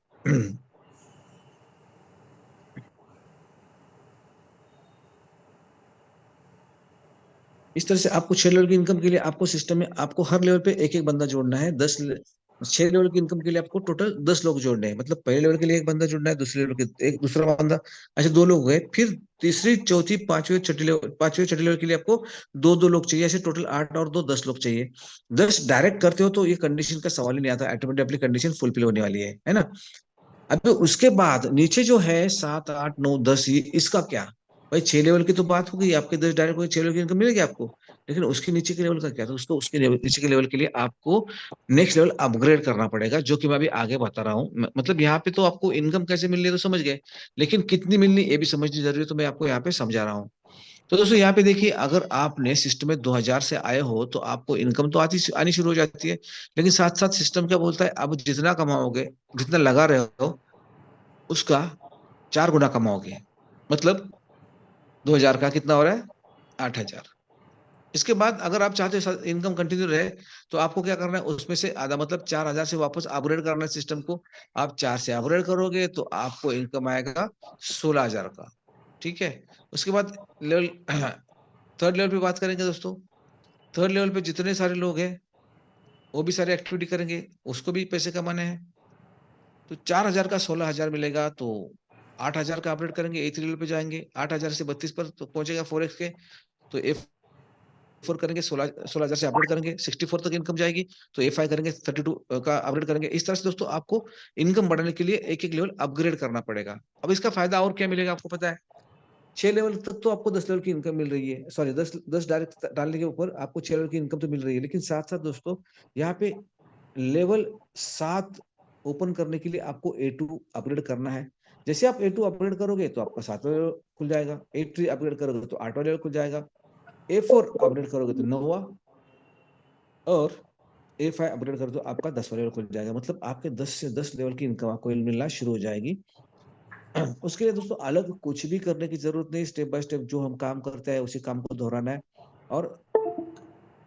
इस तरह से आपको 6 लेवल की इनकम के लिए आपको सिस्टम में आपको हर लेवल पे एक एक बंदा जोड़ना है। 6 लेवल की इनकम के लिए आपको टोटल 10 लोग जोड़ने हैं। मतलब पहले लेवल के लिए एक बंदा जोड़ना है, दूसरे लेवल के एक दूसरा बंदा, अच्छा 2 लोग गए। फिर तीसरी चौथी पांचवी छठी लेवल के लिए आपको 2 2 लोग चाहिए। ऐसे टोटल 8 और 2 10 लोग चाहिए। 10 डायरेक्ट करते हो तो ये कंडीशन का सवाल ही नहीं आता, ऑटोमेटिकली कंडीशन फुलफिल होने वाली है ना। अब उसके बाद नीचे जो है 7 8 9 10, इसका क्या भाई, 6 लेवल की तो बात हो गई, आपके 10 डायरेक्ट हो गए, 6 लेवल की इनकम मिलेगी आपको। लेकिन उसके नीचे के लेवल का क्या, तो उसको उसके नीचे के लेवल के लिए आपको नेक्स्ट लेवल अपग्रेड करना पड़ेगा, जो कि मैं अभी आगे बता रहा हूँ। मतलब यहाँ पे तो आपको इनकम कैसे मिल रही है तो समझ गए, लेकिन कितनी मिलनी ये भी समझनी जरूरी है, तो मैं आपको यहाँ पे समझा रहा हूँ। तो दोस्तों यहाँ पे देखिए, अगर आपने सिस्टम में 2000 से आए हो तो आपको इनकम तो आनी शुरू हो जाती है। लेकिन साथ साथ सिस्टम क्या बोलता है, अब जितना कमाओगे, जितना लगा रहे हो उसका 4 गुना कमाओगे। मतलब 2000 का कितना हो रहा है, 8000। इसके बाद अगर आप चाहते हो इनकम कंटिन्यू रहे तो आपको क्या करना है, उसमें से आधा मतलब 4000 से वापस अपग्रेड करना है सिस्टम को। आप 4 से अपग्रेड करोगे तो आपको इनकम आएगा 16000 का। ठीक है, उसके बाद लेवल थर्ड लेवल पे बात करेंगे दोस्तों। थर्ड लेवल पे जितने सारे लोग हैं वो भी सारे एक्टिविटी करेंगे, उसको भी पैसे कमाने हैं। तो 4000 का 16000 मिलेगा, तो 8000 का अपडेट करेंगे, A3 लेवल पे जाएंगे, 8000 से 32 पर तो पहुंचेगा 4x के, तो A4 करेंगे, 16000 से अपडेट करेंगे, 64 तक इनकम जाएगी, तो A5 करेंगे, 32 का अपडेट करेंगे। इस तरह से दोस्तों आपको इनकम बढ़ाने के लिए एक एक लेवल अपग्रेड करना पड़ेगा। अब इसका फायदा और क्या मिलेगा आपको पता है, 6 लेवल तक तो आपको 10 लेवल की इनकम मिल रही है। सॉरी 10 डायरेक्ट डालने के ऊपर आपको 6 लेवल की इनकम तो मिल रही है। लेकिन साथ-साथ दोस्तों यहाँ पे लेवल 7 ओपन करने के लिए आपको A2 अपग्रेड करना है। जैसे आप A2 अपग्रेड करोगे तो आपका 7वां लेवल खुल जाएगा, A3 अपग्रेड करोगे तो 8वां लेवल खुल जाएगा, A4 अपग्रेड करोगे तो 9वां और A5 अपग्रेड करोगे तो आपका 10वां लेवल खुल जाएगा। मतलब आपके 10 से 10 लेवल की इनकम आपको मिलना शुरू हो जाएगी। उसके लिए दोस्तों अलग कुछ भी करने की ज़रूरत नहीं, स्टेप बाय स्टेप जो हम काम करते हैं उसी काम को दोहराना है और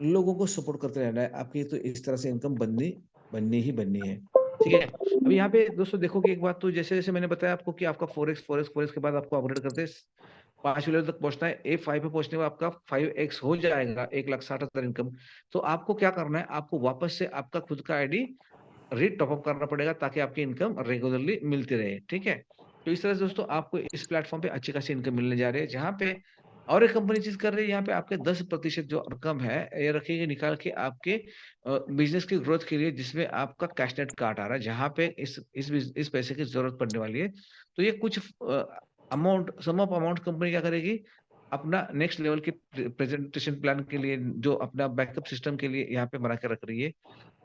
लोगों को सपोर्ट करते रहना है। आपकी तो इस तरह से इनकम बननी ही बननी है। ठीक है? अब यहाँ पे दोस्तों देखोगे एक बात, तो जैसे-जैसे मैंने बताया आपको कि आपका फ़ॉरेक्स के बाद आपको अपग्रेड करते 5 लेवल तक पहुँचना है। A5 पे पहुँचने में आपका 5x हो जाएगा, 1,60,000 इनकम। तो आपको क्या करना है, आपको वापस से आपका खुद का आईडी टॉप अप करना पड़ेगा ताकि आपकी इनकम रेगुलरली मिलती रहे, ठीक है? तो इस तरह से दोस्तों आपको इस प्लेटफ़ॉर्म पे अच्छी खासी इनकम मिलने जा रही है, जहाँ पे और एक कंपनी चीज़ कर रही है, यहाँ पे आपके 10% जो रकम है, ये रखिए निकाल के आपके बिज़नेस की ग्रोथ के लिए, जिसमें आपका कैशनेट काट आ रहा है, जहाँ पे इस पैसे की ज़रूरत पड़ने वाली है। तो ये कुछ सम ऑफ अमाउंट कंपनी क्या करेगी, अपना नेक्स्ट लेवल की प्रेज़ेंटेशन प्लान के लिए, जो अपना बैकअप सिस्टम के लिए यहाँ पे बना के रख रही है।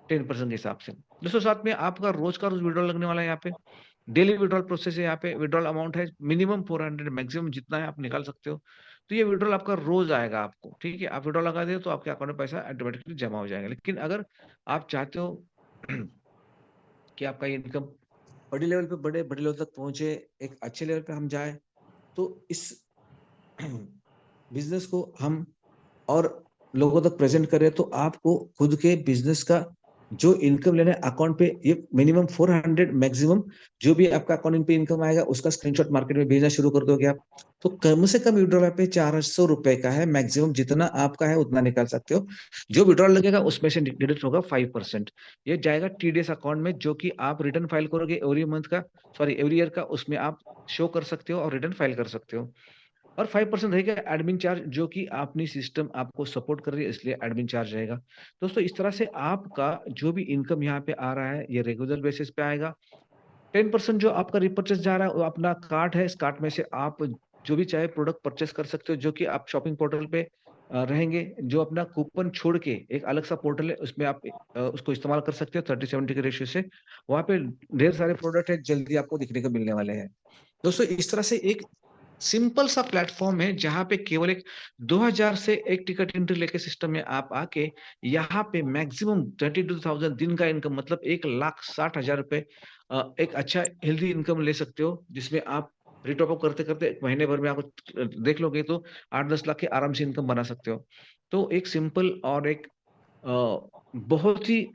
10% के हिसाब से। दोस्तों साथ में आपका रोज़ का रोज़ विथड्रॉल लगने वाला है यहाँ पे। डेली विथड्रॉल प्रोसेस है यहाँ पे, विथड्रॉल अमाउंट है मिनिमम 400, मैक्सिमम जितना है आप निकाल सकते हो। तो ये विथड्रॉल आपका रोज़ आएगा आपको, ठीक है? आप विथड्रॉल लगा दिए तो आपके अकाउंट में पैसा ऑटोमेटिकली जमा हो जाएगा। लेकिन अगर आप चाहते हो कि आपका ये इनकम बड़े लेवल पे बड़े लेवल तक पहुँचे, एक अच्छे लेवल पे हम जाएँ, तो इस बिज़नेस को हम और लोगों तक प्रेज़ेंट करें, तो आपको खुद के बिज़नेस का जो इनकम लेना है अकाउंट पे, ये मिनिमम 400, मैक्सिमम जो भी आपका अकाउंट पे इनकम आएगा उसका स्क्रीनशॉट मार्केट में भेजना शुरू कर दोगे आप। तो कम से कम विथड्रॉल पे ₹400 का है, मैक्सिमम जितना आपका है उतना निकाल सकते हो। जो विथड्रॉल लगेगा उसमें से डिडक्ट होगा 5%। ये जाएगा टीडीएस अकाउंट में, जो कि आप रिटर्न फाइल करोगे एवरी ईयर का, उसमें आप शो कर सकते हो और रिटर्न फाइल कर सकते हो। और 5% रहेगा एडमिन चार्ज, जो कि अपनी सिस्टम आपको सपोर्ट कर रही है, इसलिए एडमिन चार्ज रहेगा। दोस्तों इस तरह से आपका जो भी इनकम यहाँ पे आ रहा है, ये रेगुलर बेसिस पे आएगा। 10% जो आपका रिपर्चेज़ जा रहा है, वो अपना कार्ट है, इस कार्ट में से आप जो भी चाहे प्रोडक्ट परचेज़ कर सकते हो, जो कि आप शॉपिंग पोर्टल पे रहेंगे। जो अपना कूपन छोड़ के एक अलग सा पोर्टल है, उसमें आप उसको इस्तेमाल कर सकते हो 30-70 के रेशियो से। वहाँ पे ढेर सारे प्रोडक्ट है, जल्दी आपको दिखने को मिलने वाले हैं। दोस्तों इस तरह से एक सिंपल सा प्लेटफ़ॉर्म है, जहाँ पे केवल एक 2000 से एक टिकट एंट्री लेके सिस्टम में आप आके यहाँ पे मैक्सिमम 32,000 दिन का इनकम, मतलब 1,60,000 रुपए एक अच्छा हेल्दी इनकम ले सकते हो, जिसमें आप टॉप अप करते-करते महीने भर में आप देख लोगे तो 8-10 लाख की आराम से इनकम बना सकते हो। तो एक सिंपल और एक बहुत ही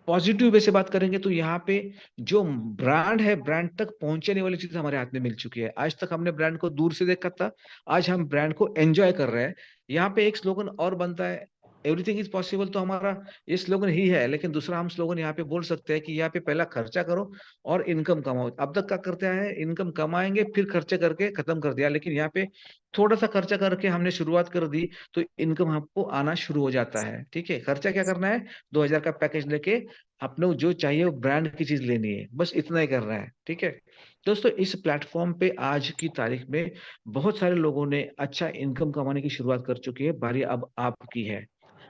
पॉजिटिव वे से बात करेंगे तो यहाँ पे जो ब्रांड है, ब्रांड तक पहुँचाने वाली चीज़ हमारे हाथ में मिल चुकी है। आज तक हमने ब्रांड को दूर से देखा था, आज हम ब्रांड को एन्जॉय कर रहे हैं। यहाँ पे एक स्लोगन और बनता है, एवरीथिंग इज़ पॉसिबल, तो हमारा ये स्लोगन ही है, लेकिन दूसरा हम स्लोगन यहाँ पे बोल सकते हैं कि यहाँ पे पहला खर्चा करो और इनकम कमाओ। अब तक क्या करते आए हैं, इनकम कमाएँगे फिर खर्चे करके खत्म कर दिया, लेकिन यहाँ पे थोड़ा-सा खर्चा करके हमने शुरुआत कर दी, तो इनकम आपको आना शुरू हो जाता है, ठीक है? खर्चा क्या करना है, 2000 का पैकेज लेके आपने जो चाहिए वो ब्रांड की चीज़ लेनी है, बस इतना ही करना है, ठीक है? दोस्तों इस प्लेटफ़ॉर्म पे आज की तारीख में बहुत सारे लोगों ने अच्छा इनकम कमाने की शुरुआत कर चुकी है, बारी अब आपकी है।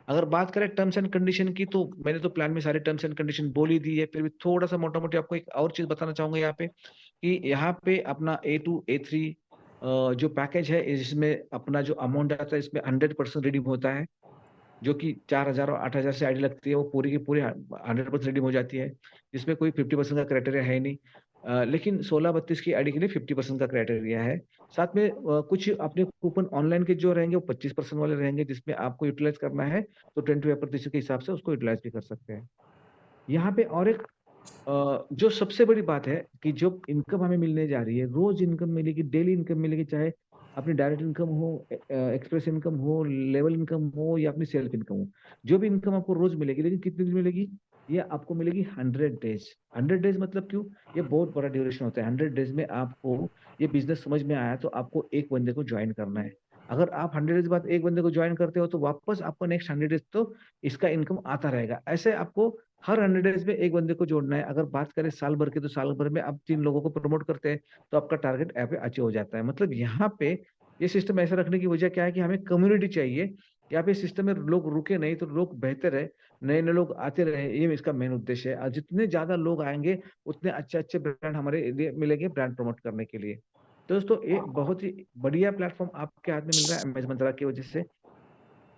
अगर बात करें टर्म्स एंड कंडीशन की, तो मैंने तो प्लान में सारे टर्म्स एंड कंडीशन बोल ही दी है, फिर भी थोड़ा-सा मोटा-मोटी आपको एक और चीज़ बताना चाहूँगा यहाँ पे, कि यहाँ पे अपना A2, A3 जो पैकेज है, इसमें अपना जो अमाउंट आता है, इसमें 100% रिडीम होता है। जो कि 4000 और 8000 से आईडी लगती है, वो पूरी की पूरी 100% रिडीम हो जाती है, जिसमें कोई 50% का क्राइटेरिया है ही नहीं। लेकिन 16-32 की आईडी के लिए 50% का क्राइटेरिया है। साथ में कुछ अपने कूपन ऑनलाइन के जो रहेंगे, वो 25% वाले रहेंगे, जिसमें आपको यूटिलाइज़ करना है, तो 25% के हिसाब से उसको यूटिलाइज़ भी कर सकते हैं। यहाँ पे और एक जो सबसे बड़ी बात है कि जो इनकम हमें मिलने जा रही है, रोज़ इनकम मिलेगी, डेली इनकम मिलेगी, चाहे अपनी डायरेक्ट इनकम हो, एक्सप्रेस इनकम हो, लेवल इनकम हो या अपनी सेल्फ इनकम हो। जो भी इनकम आपको रोज़ मिलेगी, लेकिन कितने दिन मिलेगी? ये आपको मिलेगी 100 डेज़। 100 डेज़ मतलब क्यों? ये बहुत बड़ा ड्यूरेशन होता है। 100 डेज़ में आपको ये बिज़नेस समझ में आया तो आपको एक बंदे को जॉइन करना है। अगर आप 100 डेज़ बाद एक बंदे को जॉइन करते हो तो वापस आपको नेक्स्ट 100 डेज़ तो इसका इनकम आता रहेगा। ऐसे आपको हर 100 डेज में एक बंदे को जोड़ना है। अगर बात करें साल भर की, तो साल भर में आप 3 लोगों को प्रमोट करते हैं, तो आपका टारगेट यहाँ पे अचीव हो जाता है। मतलब यहाँ पे ये सिस्टम ऐसा रखने की वजह क्या है कि हमें कम्युनिटी चाहिए। यहाँ पे सिस्टम में लोग रुके नहीं, तो लोग बेहतर है, नए नए लोग आते रहे, ये इसका मेन उद्देश्य है। और जितने ज्यादा लोग आएंगे, उतने अच्छे अच्छे ब्रांड हमारे लिए मिलेंगे ब्रांड प्रमोट करने के लिए। तो दोस्तों, ये बहुत ही बढ़िया प्लेटफॉर्म आपके हाथ में मिल रहा है अमेज मंत्रा की वजह से।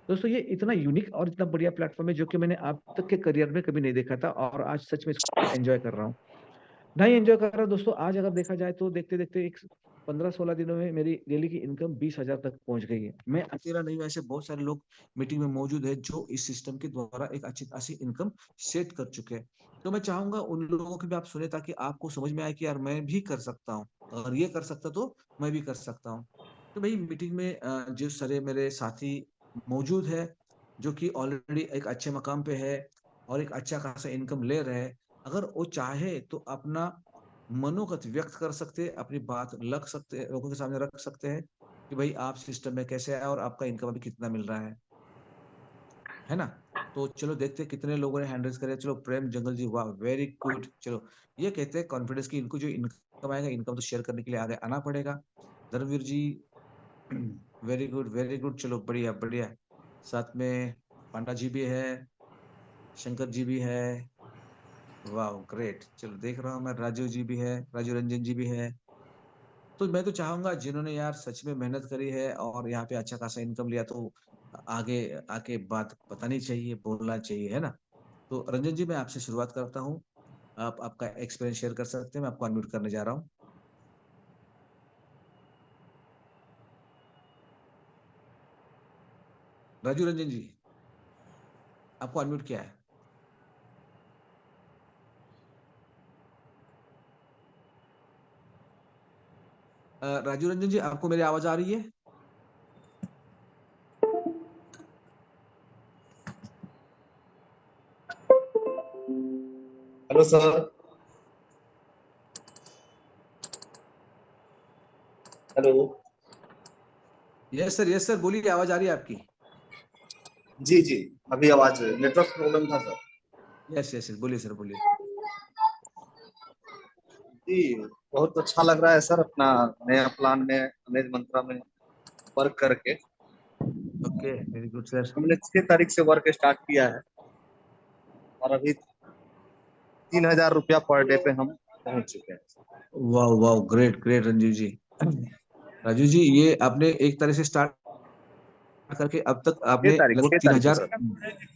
दोस्तों, ये इतना यूनिक और इतना बढ़िया प्लेटफॉर्म है, जो कि मैंने अब तक के करियर में कभी नहीं देखा था, और आज सच में इसको एंजॉय कर रहा हूँ। नहीं एंजॉय कर रहा हूँ दोस्तों, आज अगर देखा जाए तो देखते देखते एक 15-16 दिनों में मेरी डेली की इनकम 20,000 तक पहुंच गई है। मैं अकेला नहीं हूं, ऐसे बहुत सारे लोग मीटिंग में मौजूद है जो इस सिस्टम के द्वारा एक अच्छी खासी इनकम सेट कर चुके हैं। तो मैं चाहूंगा उन लोगों की भी आप सुने, ताकि आपको समझ में आए कि यार मैं भी कर सकता हूँ, अगर ये कर सकता तो मैं भी कर सकता हूँ। तो भाई, मीटिंग में जो सारे मेरे साथी मौजूद है, जो कि ऑलरेडी एक अच्छे मकाम पे है और एक अच्छा खासा इनकम ले रहे हैं, अगर वो चाहे तो अपना मनोगत व्यक्त कर सकते हैं, अपनी बात लग सकते, लोगों के सामने रख सकते हैं कि भाई आप सिस्टम में कैसे आए और आपका इनकम अभी कितना मिल रहा है ना। तो चलो देखते हैं कितने लोगों ने हैंडल्स करे। चलो, प्रेम जंगल जी, वाह, वेरी गुड। चलो, ये कहते हैं कॉन्फिडेंस की, इनको जो इनकम आएगा, इनकम तो शेयर करने के लिए आगे आना पड़ेगा। धर्मवीर जी, वेरी गुड वेरी गुड, चलो बढ़िया बढ़िया। साथ में पांडा जी भी है, शंकर जी भी है, वाह ग्रेट। चलो, देख रहा हूँ मैं, राजू जी भी है, राजू रंजन जी भी है। तो मैं तो चाहूंगा जिन्होंने यार सच में मेहनत करी है और यहाँ पे अच्छा खासा इनकम लिया, तो आगे आके बात बतानी चाहिए, बोलना चाहिए, है ना। तो रंजन जी, मैं आपसे शुरुआत करता हूँ। आप आपका एक्सपीरियंस शेयर कर सकते हैं, मैं आपको अनम्यूट करने जा रहा हूँ। राजू रंजन जी, आपको अनम्यूट किया है। राजू रंजन जी, आपको मेरी आवाज आ रही है? Hello sir. Hello. Yes sir, बोलिए, आवाज आ रही है आपकी। जी जी, अभी आवाज, नेटवर्क प्रॉब्लम था सर। यस यस, बोलिए सर, बोलिए। जी, बहुत अच्छा लग रहा है सर, अपना नया प्लान में अमेज मंत्रा में वर्क करके। Okay, very good sir. हमने 6 तारीख से वर्क स्टार्ट किया है और अभी 3,000 रुपया पर डे पे हम पहुंच चुके हैं। वाह वाह, ग्रेट ग्रेट रंजू जी। राजू जी, ये आपने 1 तारीख से स्टार्ट करके अब तक छह आपने तारीख लगभग 6 तारीख को 3,000। सर,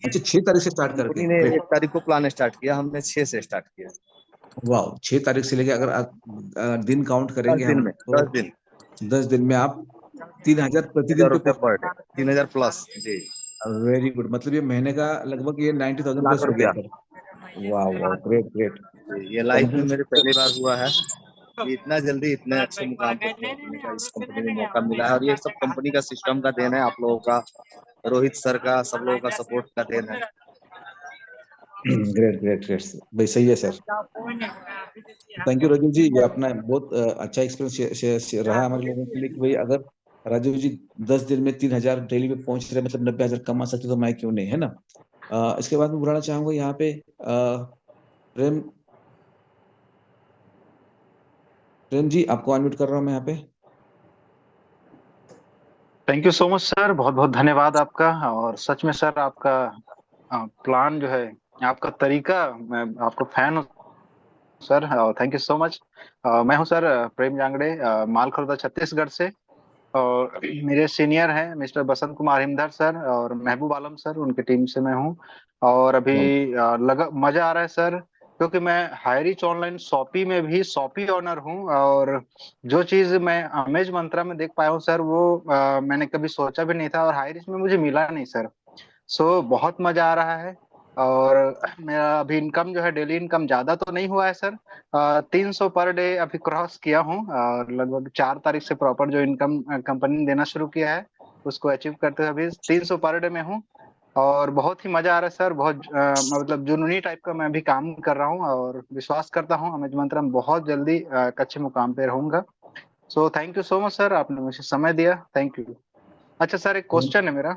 अच्छा, 6 तारीख से स्टार्ट करके, कंपनी ने ग्रेट। 1 तारीख को प्लान स्टार्ट किया, हमने 6 से स्टार्ट किया। वाह, 6 तारीख से लेके अगर आप दिन काउंट दस करेंगे दिन हम, में तो 10 दिन, 10 दिन में आप 3,000 प्रतिदिन 3,000 पे रुपया पहुंच। Per day, 3,000 plus. जी, वेरी गुड, मतलब ये महीने का लगभग ये 90,000 लाख प्लस हो गया रुपया। सर। वाह वाह, ग्रेट ग्रेट। जी, ये लाइफ में मेरे पहली बार हुआ है कि इतना जल्दी इतने अच्छे मुकाम पे पहुंचने का इस कंपनी में मौका मिला है, और ये सब कंपनी का सिस्टम का देन है, आप लोगों का, रोहित सर का, सब लोगों का सपोर्ट का देन है। ग्रेट ग्रेट ग्रेट, भाई सही है सर। थैंक यू राजीव जी, ये अपना बहुत अच्छा एक्सपीरियंस रहा हमारे लोगों के लिए कि भाई अगर राजीव जी 10 दिन में 3,000 डेली पे पहुंच रहे, मतलब 90,000 कमा सकते, तो मैं क्यों नहीं, है ना। इसके बाद मैं बुलाना चाहूंगा यहाँ पे प्रेम प्रेम जी, आपको अनम्यूट कर रहा हूँ मैं यहाँ पे। Thank you so much sir, बहुत बहुत धन्यवाद आपका। और सच में सर, आपका प्लान जो है, आपका तरीका, मैं आपको फैन हूँ sir. Thank you so much. मैं हूँ सर प्रेम जांगड़े, मालखुर्दा छत्तीसगढ़ से। और मेरे सीनियर हैं मिस्टर बसंत कुमार हिमधर सर और महबूब आलम सर, उनकी टीम से मैं हूँ। और अभी लगा मजा आ रहा है सर, क्योंकि मैं हायरिच ऑनलाइन शॉपी में भी शॉपी ऑनर हूँ। और जो चीज मैं अमेज मंत्रा में देख पाया हूँ सर, वो मैंने कभी सोचा भी नहीं था, और हायरिच में मुझे मिला नहीं सर। सो बहुत मजा आ रहा है। और मेरा अभी इनकम जो है, डेली इनकम ज्यादा तो नहीं हुआ है सर, 300 पर डे अभी क्रॉस किया हूँ। और लगभग 4 तारीख से प्रॉपर जो इनकम कंपनी ने देना शुरू किया है, उसको अचीव करते हुए अभी 300 पर डे में हूँ। और बहुत ही मजा आ रहा है सर, बहुत मतलब जुनूनी टाइप का मैं भी काम कर रहा हूँ, और विश्वास करता हूँ अमेज मंत्रा में बहुत जल्दी एक अच्छे मुकाम पे रहूंगा। सो thank you so much sir, आपने मुझे समय दिया, थैंक यू। अच्छा सर, एक क्वेश्चन है मेरा।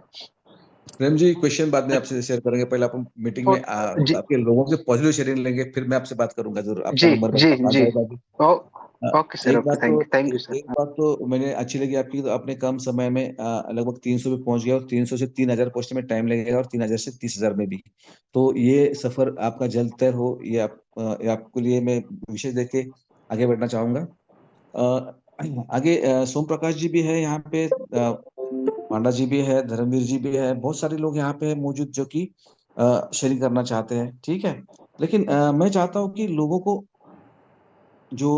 प्रेम जी क्वेश्चन बाद में आपसे शेयर करेंगे, पहले आप मीटिंग में जी आपके लोगों के पॉजिटिव शेयरिंग लेंगे, फिर मैं आपसे बात करूंगा जरूर, आपका जी नंबर जी आ जी। जाएगा अभी। ओके सर, एक ओके, बात तो थैंक यू एक सर। बात तो मैंने अच्छी लगी आपकी, तो आपने कम समय में लगभग 300 पे पहुंच गया, और 300 से 3000 पहुंचने में टाइम लगेगा, और 3000 से 30,000 में भी। तो ये सफर आपका जल्द तय हो, ये आपके लिए मैं विशेष देख के आगे बढ़ना चाहूंगा। आगे सोम प्रकाश जी भी है यहाँ पे, पांडा जी भी है, धर्मवीर जी भी है, बहुत सारे लोग यहाँ पे मौजूद जो कि शेयरिंग करना चाहते हैं, ठीक है। लेकिन मैं चाहता हूँ कि लोगों को जो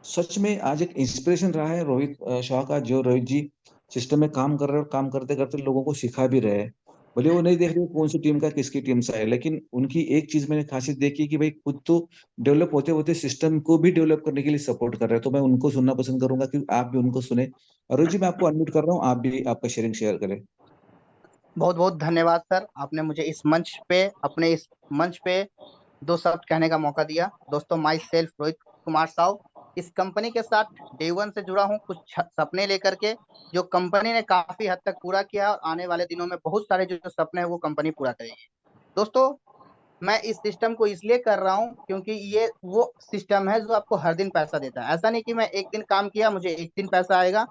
सच में आज एक इंस्पिरेशन रहा है रोहित शाह का, जो रोहित जी सिस्टम में काम कर रहे हैं, और काम करते करते लोगों को सिखा भी रहे हैं। भले वो नहीं देख रहे कौन सी टीम का किसकी टीम से है, लेकिन उनकी एक चीज मैंने खासियत देखी कि भाई खुद तो डेवलप होते होते सिस्टम को भी डेवलप करने के लिए सपोर्ट कर रहे हैं। तो मैं उनको सुनना पसंद करूंगा कि आप भी उनको सुने। और रोहित जी, मैं आपको अनम्यूट कर रहा हूँ, आप भी आपका शेयरिंग शेयर करें। बहुत बहुत धन्यवाद सर, आपने मुझे इस मंच पे, अपने इस मंच पे दो शब्द कहने का मौका दिया। दोस्तों, माई सेल्फ रोहित कुमार साव, इस कंपनी के साथ डे वन से जुड़ा हूँ, कुछ सपने लेकर के, जो कंपनी ने काफी हद तक पूरा किया, और आने वाले दिनों में बहुत सारे जो सपने हैं वो कंपनी पूरा करेगी। दोस्तों, मैं इस सिस्टम को इसलिए कर रहा हूँ क्योंकि ये वो सिस्टम है जो आपको हर दिन पैसा देता है। ऐसा नहीं कि मैं एक दिन काम किया मुझे एक दिन पैसा आएगा,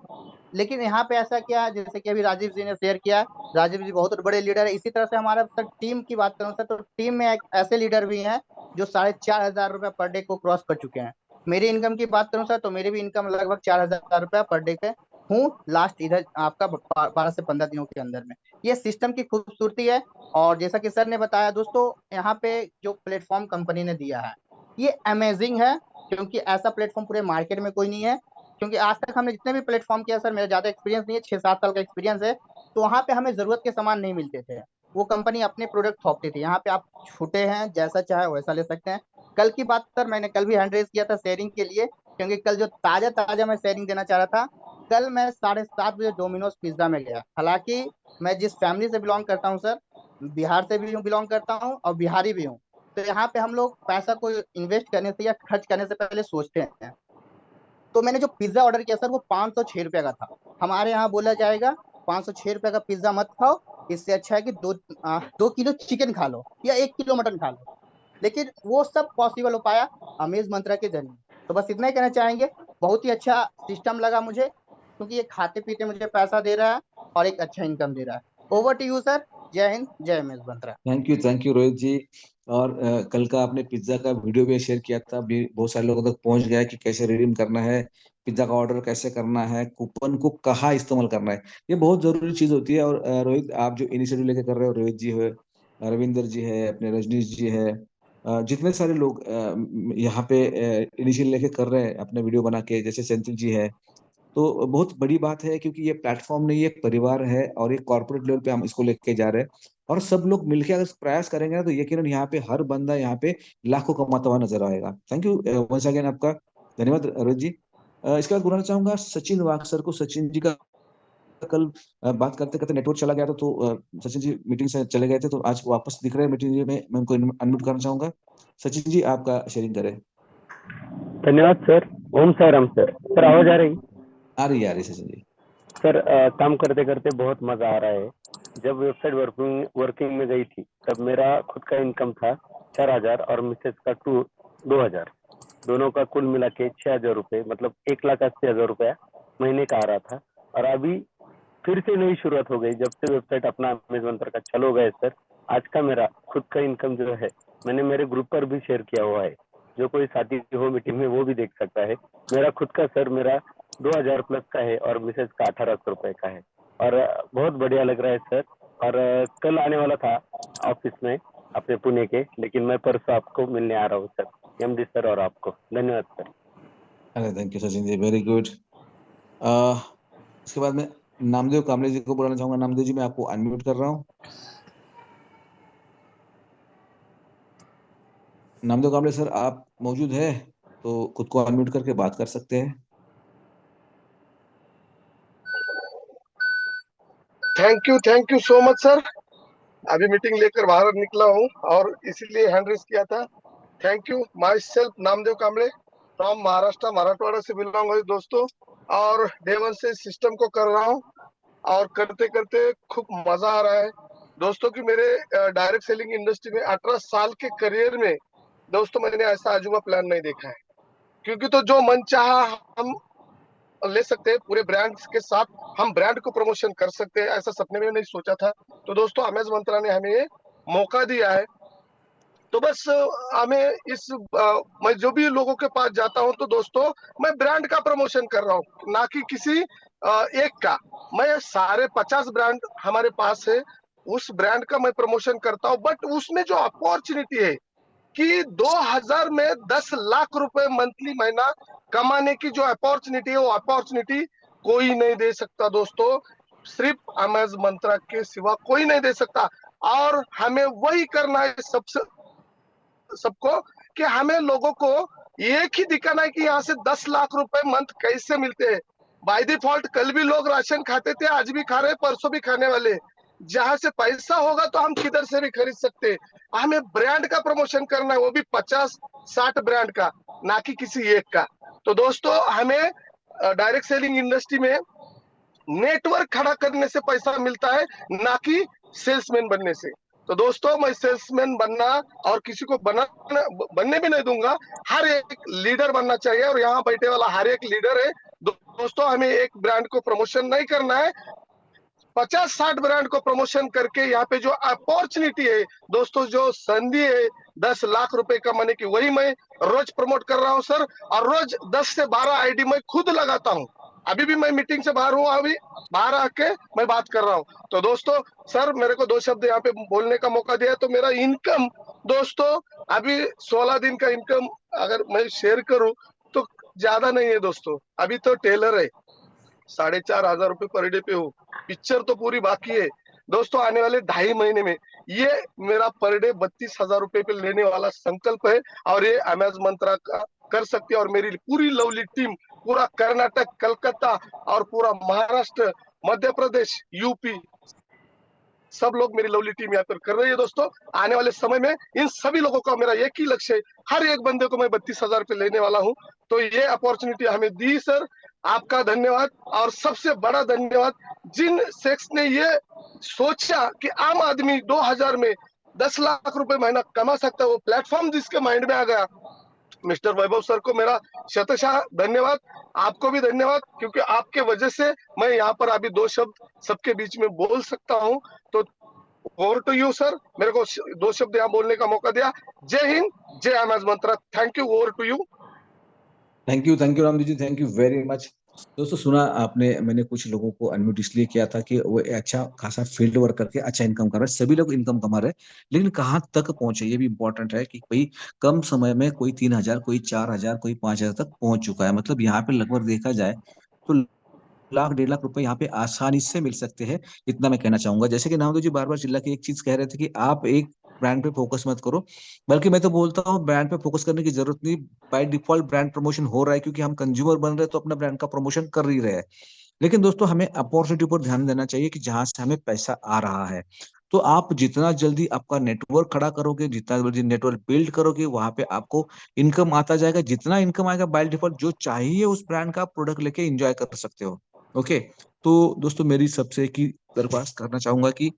लेकिन यहाँ पे ऐसा क्या है, जैसे कि अभी राजीव जी ने शेयर किया, राजीव जी बहुत बड़े लीडर है। इसी तरह से हमारा सर टीम की बात करूँ सर, तो टीम में एक ऐसे लीडर भी हैं जो 4,500 रुपये पर डे को क्रॉस कर चुके हैं। मेरी इनकम की बात करूँ सर, तो मेरी भी इनकम लगभग 4,000 रुपया पर डे पे हूँ लास्ट इधर आपका 12 से 15 दिनों के अंदर में। ये सिस्टम की खूबसूरती है। और जैसा कि सर ने बताया दोस्तों, यहाँ पे जो प्लेटफॉर्म कंपनी ने दिया है ये अमेजिंग है, क्योंकि ऐसा प्लेटफॉर्म पूरे मार्केट में कोई नहीं है। क्योंकि आज तक हमने जितने भी प्लेटफॉर्म किया सर, मेरा ज्यादा एक्सपीरियंस नहीं है, 6-7 साल का एक्सपीरियंस है, तो वहाँ पे हमें जरूरत के सामान नहीं मिलते थे, वो कंपनी अपने प्रोडक्ट थोपती थी। यहाँ पे आप छूटे हैं, जैसा चाहे वैसा ले सकते हैं। कल की बात सर, मैंने कल भी हैंड रेस किया था शेयरिंग के लिए, क्योंकि कल जो ताजा ताजा मैं शेयरिंग देना चाह रहा था। कल मैं 7:30 बजे डोमिनोज पिज्जा में गया। हालांकि मैं जिस फैमिली से बिलोंग करता हूँ सर, बिहार से भी बिलोंग करता हूँ और बिहारी भी हूँ, तो यहाँ पे हम लोग पैसा को इन्वेस्ट करने से या खर्च करने से पहले सोचते हैं। तो मैंने जो पिज्जा ऑर्डर किया सर, वो 506 रुपये का था। हमारे यहाँ बोला जाएगा 506 रुपये का पिज्जा मत खाओ, इससे अच्छा है कि 2 किलो चिकन खा लो या 1 किलो मटन खा लो। लेकिन वो सब पॉसिबल हो पाया अमेज मंत्रा के जरिए। तो बस इतना ही कहना चाहेंगे, बहुत ही अच्छा सिस्टम लगा मुझे, क्योंकि ये खाते पीते मुझे पैसा दे रहा है और एक अच्छा इनकम दे रहा है। ओवर टू यू सर, जय हिंद, जय amaze Mantra. Thank you Rohit ji. और कल का आपने पिज्जा का वीडियो भी शेयर किया था, अभी बहुत सारे लोगों तक पहुंच गया है कि कैसे रिडीम करना है, पिज्जा का ऑर्डर कैसे करना है, कूपन को कहाँ इस्तेमाल करना है। ये बहुत जरूरी चीज होती है। और रोहित, आप जो इनिशिएटिव लेके कर रहे हो, रोहित जी है, रविंदर जी है, अपने रजनीश जी है, जितने सारे लोग यहाँ पे इनिशिएटिव लेके कर रहे हैं अपने वीडियो बना के, जैसे सेंथिल जी है, तो बहुत बड़ी बात है, क्योंकि ये प्लेटफॉर्म नहीं, ये परिवार है, और ये कॉर्पोरेट लेवल पे हम इसको लेके जा रहे हैं। और सब लोग मिलकर अगर प्रयास करेंगे ना, तो यकीनन यहाँ पे हर बंदा यहाँ पे लाखों कमाता हुआ नजर आएगा। थैंक यू वंस अगेन, आपका धन्यवाद रोहित जी। इसके बाद बुलाना चाहूंगा सचिन वाघ सर को। सचिन जी का कल बात करते करते नेटवर्क चला गया था, तो सचिन जी मीटिंग से चले गए थे, तो आज वापस दिख रहे हैं मीटिंग में। मैं उनको अनम्यूट करना चाहूंगा। सचिन जी, आपका शेयरिंग करें। धन्यवाद सर। ओम साई राम सर। सर आवाज आ रही? आ रही है सचिन जी। सर काम करते करते बहुत मजा आ रहा है। जब वेबसाइट वर्किंग में गई थी, तब मेरा खुद का इनकम था 4,000 और मिसेज का 2,000, दोनों का कुल मिला के 6,000 रुपये, मतलब 1,80,000 रुपया महीने का आ रहा था। और अभी फिर से नई शुरुआत हो गई, जब से वेबसाइट अपना अमेज मंत्र का चलो गए सर। आज का मेरा खुद का इनकम जो है, मैंने मेरे ग्रुप पर भी शेयर किया हुआ है, जो कोई साथी हो मीटिंग में वो भी देख सकता है। मेरा खुद का सर मेरा 2,000 प्लस का है और मिसेज का 1,800 रुपए का है, और बहुत बढ़िया लग रहा है सर। और कल आने वाला था ऑफिस में अपने पुणे के, लेकिन मैं परसों आपको मिलने आ रहा हूँ सर, एमडी सर और आपको। धन्यवाद सर। अरे thank you Sachin ji, very good. इसके बाद में नामदेव कामले जी को बुलाना चाहूंगा। नामदेव जी, मैं आपको अनम्यूट कर रहा हूँ। नामदेव कामले सर, आप मौजूद है तो खुद को अनम्यूट करके बात कर सकते हैं। Thank you so much sir. अभी मीटिंग लेकर बाहर निकला हूँ और इसीलिए हैंड रेस किया था। Thank you. My self Namdev Kamle from Maharashtra, Marathwada से बिलोंग है दोस्तों, और डे वन से सिस्टम को कर रहा हूँ। और करते करते खूब मजा आ रहा है दोस्तों कि मेरे डायरेक्ट सेलिंग इंडस्ट्री में 18 साल के करियर में दोस्तों मैंने ऐसा अजूबा प्लान नहीं देखा है। क्योंकि तो जो मन चाहा हम ले सकते हैं, पूरे ब्रांड के साथ हम ब्रांड को प्रमोशन कर सकते हैं, ऐसा सपने में नहीं सोचा था। तो दोस्तों अमेज मंत्रा ने हमें ये मौका दिया है। तो बस हमें मैं जो भी लोगों के पास जाता हूं तो दोस्तों मैं ब्रांड का प्रमोशन कर रहा हूं, ना कि किसी एक का। मैं सारे 50 ब्रांड हमारे पास है, उस ब्रांड का मैं प्रमोशन करता हूं। बट उसमें जो अपॉर्चुनिटी है कि 2000 में 10 लाख रुपए मंथली महीना कमाने की जो अपॉर्चुनिटी है, वो अपॉर्चुनिटी कोई नहीं दे सकता दोस्तों, सिर्फ अमेज मंत्रा के सिवा कोई नहीं दे सकता। और हमें वही करना है सबको कि हमें लोगों को एक ही दिखाना है कि यहाँ से 10 लाख रुपए मंथ कैसे मिलते हैं। बाय डिफॉल्ट कल भी लोग राशन खाते थे, आज भी खा रहे, परसों भी खाने वाले। जहां से पैसा होगा तो हम किधर से भी खरीद सकते हैं। हमें ब्रांड का प्रमोशन करना है, वो भी 50-60 ब्रांड का, ना कि किसी एक का। तो दोस्तों हमें डायरेक्ट सेलिंग इंडस्ट्री में नेटवर्क खड़ा करने से पैसा मिलता है, ना कि सेल्समैन बनने से। तो दोस्तों मैं सेल्समैन बनना और किसी को बनने भी नहीं दूंगा। हर एक लीडर बनना चाहिए, और यहाँ बैठे वाला हर एक लीडर है। दोस्तों हमें एक ब्रांड को प्रमोशन नहीं करना है, 50-60 ब्रांड को प्रमोशन करके यहाँ पे जो अपॉर्चुनिटी है दोस्तों, जो संधि है 10 लाख रुपए कमाने की, वही मैं रोज प्रमोट कर रहा हूँ सर। और रोज 10 से 12 आईडी मैं खुद लगाता हूँ। अभी भी मैं मीटिंग से बाहर हूँ, अभी बाहर आके मैं बात कर रहा हूँ। तो दोस्तों सर मेरे को 2 शब्द यहाँ पे बोलने का मौका दिया। तो मेरा इनकम दोस्तों अभी 16 दिन का इनकम अगर मैं शेयर करूँ तो ज्यादा नहीं है दोस्तों। अभी तो टेलर है, 4,500 रुपए पर डे पे हूँ। पिक्चर तो पूरी बाकी है दोस्तों, आने वाले 2.5 महीने में ये मेरा पर डे 32,000 रुपए पे लेने वाला संकल्प है। और ये अमेज मंत्रा का कर सकती है, और मेरी पूरी लवली टीम, पूरा कर्नाटक, कलकत्ता और पूरा महाराष्ट्र, मध्य प्रदेश, यूपी, सब लोग मेरी लवली टीम यहाँ पर कर रही है दोस्तों। आने वाले समय में इन सभी लोगों का मेरा एक ही लक्ष्य है, हर एक बंदे को मैं 32,000 रुपए लेने वाला हूँ। तो ये अपॉर्चुनिटी हमें दी सर, आपका धन्यवाद। और सबसे बड़ा धन्यवाद जिन सेक्स ने ये सोचा कि आम आदमी 2000 में 10 लाख रुपए महीना कमा सकता है, वो प्लेटफॉर्म जिसके माइंड में आ गया, मिस्टर वैभव सर को मेरा शतशः धन्यवाद। आपको भी धन्यवाद, क्योंकि आपके वजह से मैं यहाँ पर अभी 2 शब्द सबके बीच में बोल सकता हूँ। तो ओवर टू यू सर, मेरे को 2 शब्द यहाँ बोलने का मौका दिया। जय हिंद, जय amaze Mantra. Thank you, over to you. Thank you Ramdev ji, thank you very much. दोस्तों सुना आपने, मैंने कुछ लोगों को अनम्यूट इसलिए किया था कि वो अच्छा खासा फील्ड वर्क करके अच्छा इनकम कर रहे हैं। सभी लोग इनकम कमा रहे हैं, लेकिन कहाँ तक पहुंचे ये भी इंपॉर्टेंट है। कि भाई कम समय में कोई 3,000, कोई 4,000, कोई 5,000 तक पहुंच चुका है। मतलब यहाँ पे लगभग देखा जाए तो लाख 1.5 लाख रुपए यहाँ पे आसानी से मिल सकते हैं, इतना मैं कहना चाहूंगा। जैसे कि नामदेव जी बार बार चिल्ला के एक चीज कह रहे थे कि आप एक ब्रांड पे फोकस मत करो, बल्कि मैं तो बोलता हूँ ब्रांड पे फोकस करने की जरूरत नहीं। बाय डिफॉल्ट ब्रांड प्रमोशन हो रहा है, क्योंकि हम कंज्यूमर बन रहे हैं तो अपना ब्रांड का प्रमोशन कर ही रहे हैं। लेकिन दोस्तों हमें अपॉर्चुनिटी पर ध्यान देना चाहिए कि जहां से हमें पैसा आ रहा है। तो आप जितना जल्दी आपका नेटवर्क खड़ा करोगे, जितना जल्दी नेटवर्क बिल्ड करोगे, वहां पे आपको इनकम आता जाएगा। जितना इनकम आएगा बाय डिफॉल्ट जो चाहिए उस ब्रांड का प्रोडक्ट लेके एंजॉय कर सकते हो। ओके, तो दोस्तों मेरी सबसे की दरख्वास्त करना चाहूंगा कि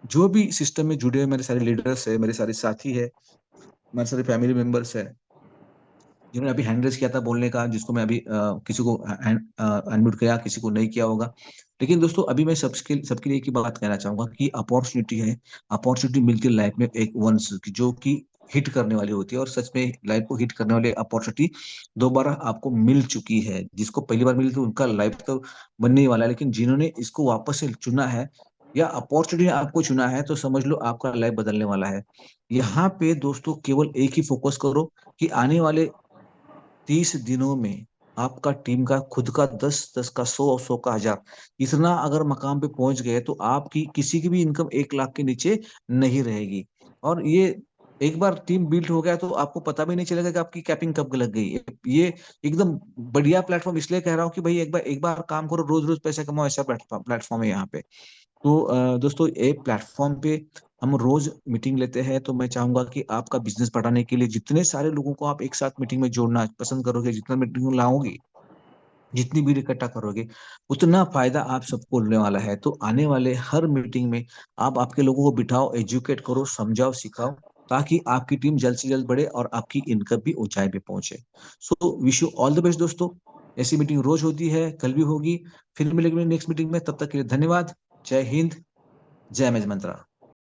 जो भी सिस्टम में जुड़े हुए मेरे सारे लीडर्स है, मेरे सारे साथी है, मेरे सारे फैमिली मेंबर्स है, जिन्होंने अभी हैंड रेज किया था बोलने का, जिसको मैं अभी किसी को अनम्यूट किया, किसी को नहीं किया होगा। लेकिन दोस्तों अभी मैं सबके लिए एक ही बात कहना चाहूंगा कि अपॉर्चुनिटी है, अपॉर्चुनिटी मिलती है लाइफ में एक वंस जो कि हिट करने वाली होती है। और सच में लाइफ को हिट करने वाली अपॉर्चुनिटी दोबारा आपको मिल चुकी है। जिसको पहली बार मिली थी उनका लाइफ तो बनने ही वाला है, लेकिन जिन्होंने इसको वापस से चुना है या अपॉर्चुनिटी आपको चुना है, तो समझ लो आपका लाइफ बदलने वाला है। यहाँ पे दोस्तों केवल एक ही फोकस करो कि आने वाले 30 दिनों में आपका टीम का खुद का 10 का 100 का 1000 इतना अगर मकाम पे पहुंच गए तो आपकी किसी की भी इनकम 1 लाख के नीचे नहीं रहेगी। और ये एक बार टीम बिल्ड हो गया तो आपको पता भी नहीं चलेगा कि आपकी कैपिंग कब लग गई। ये एकदम बढ़िया प्लेटफॉर्म इसलिए कह रहा हूँ कि भाई एक बार काम करो, रोज रोज पैसे कमाओ, ऐसा प्लेटफॉर्म है यहाँ पे। तो दोस्तों एक प्लेटफॉर्म पे हम रोज मीटिंग लेते हैं। तो मैं चाहूंगा कि आपका बिजनेस बढ़ाने के लिए जितने सारे लोगों को आप एक साथ मीटिंग में जोड़ना पसंद करोगे, जितना मीटिंग लाओगे, जितनी भीड़ इकट्ठा करोगे उतना फायदा आप सबको होने वाला है। तो आने वाले हर मीटिंग में आप आपके लोगों को बिठाओ, एजुकेट करो, समझाओ, सिखाओ, ताकि आपकी टीम जल्द से जल्द बढ़े और आपकी इनकम भी ऊंचाई पे पहुंचे। So wish you all the best दोस्तों। ऐसी मीटिंग रोज होती है, कल भी होगी, फिर मिलेंगे नेक्स्ट मीटिंग में। तब तक के लिए धन्यवाद। जय हिंद, जय मैज मंत्रा।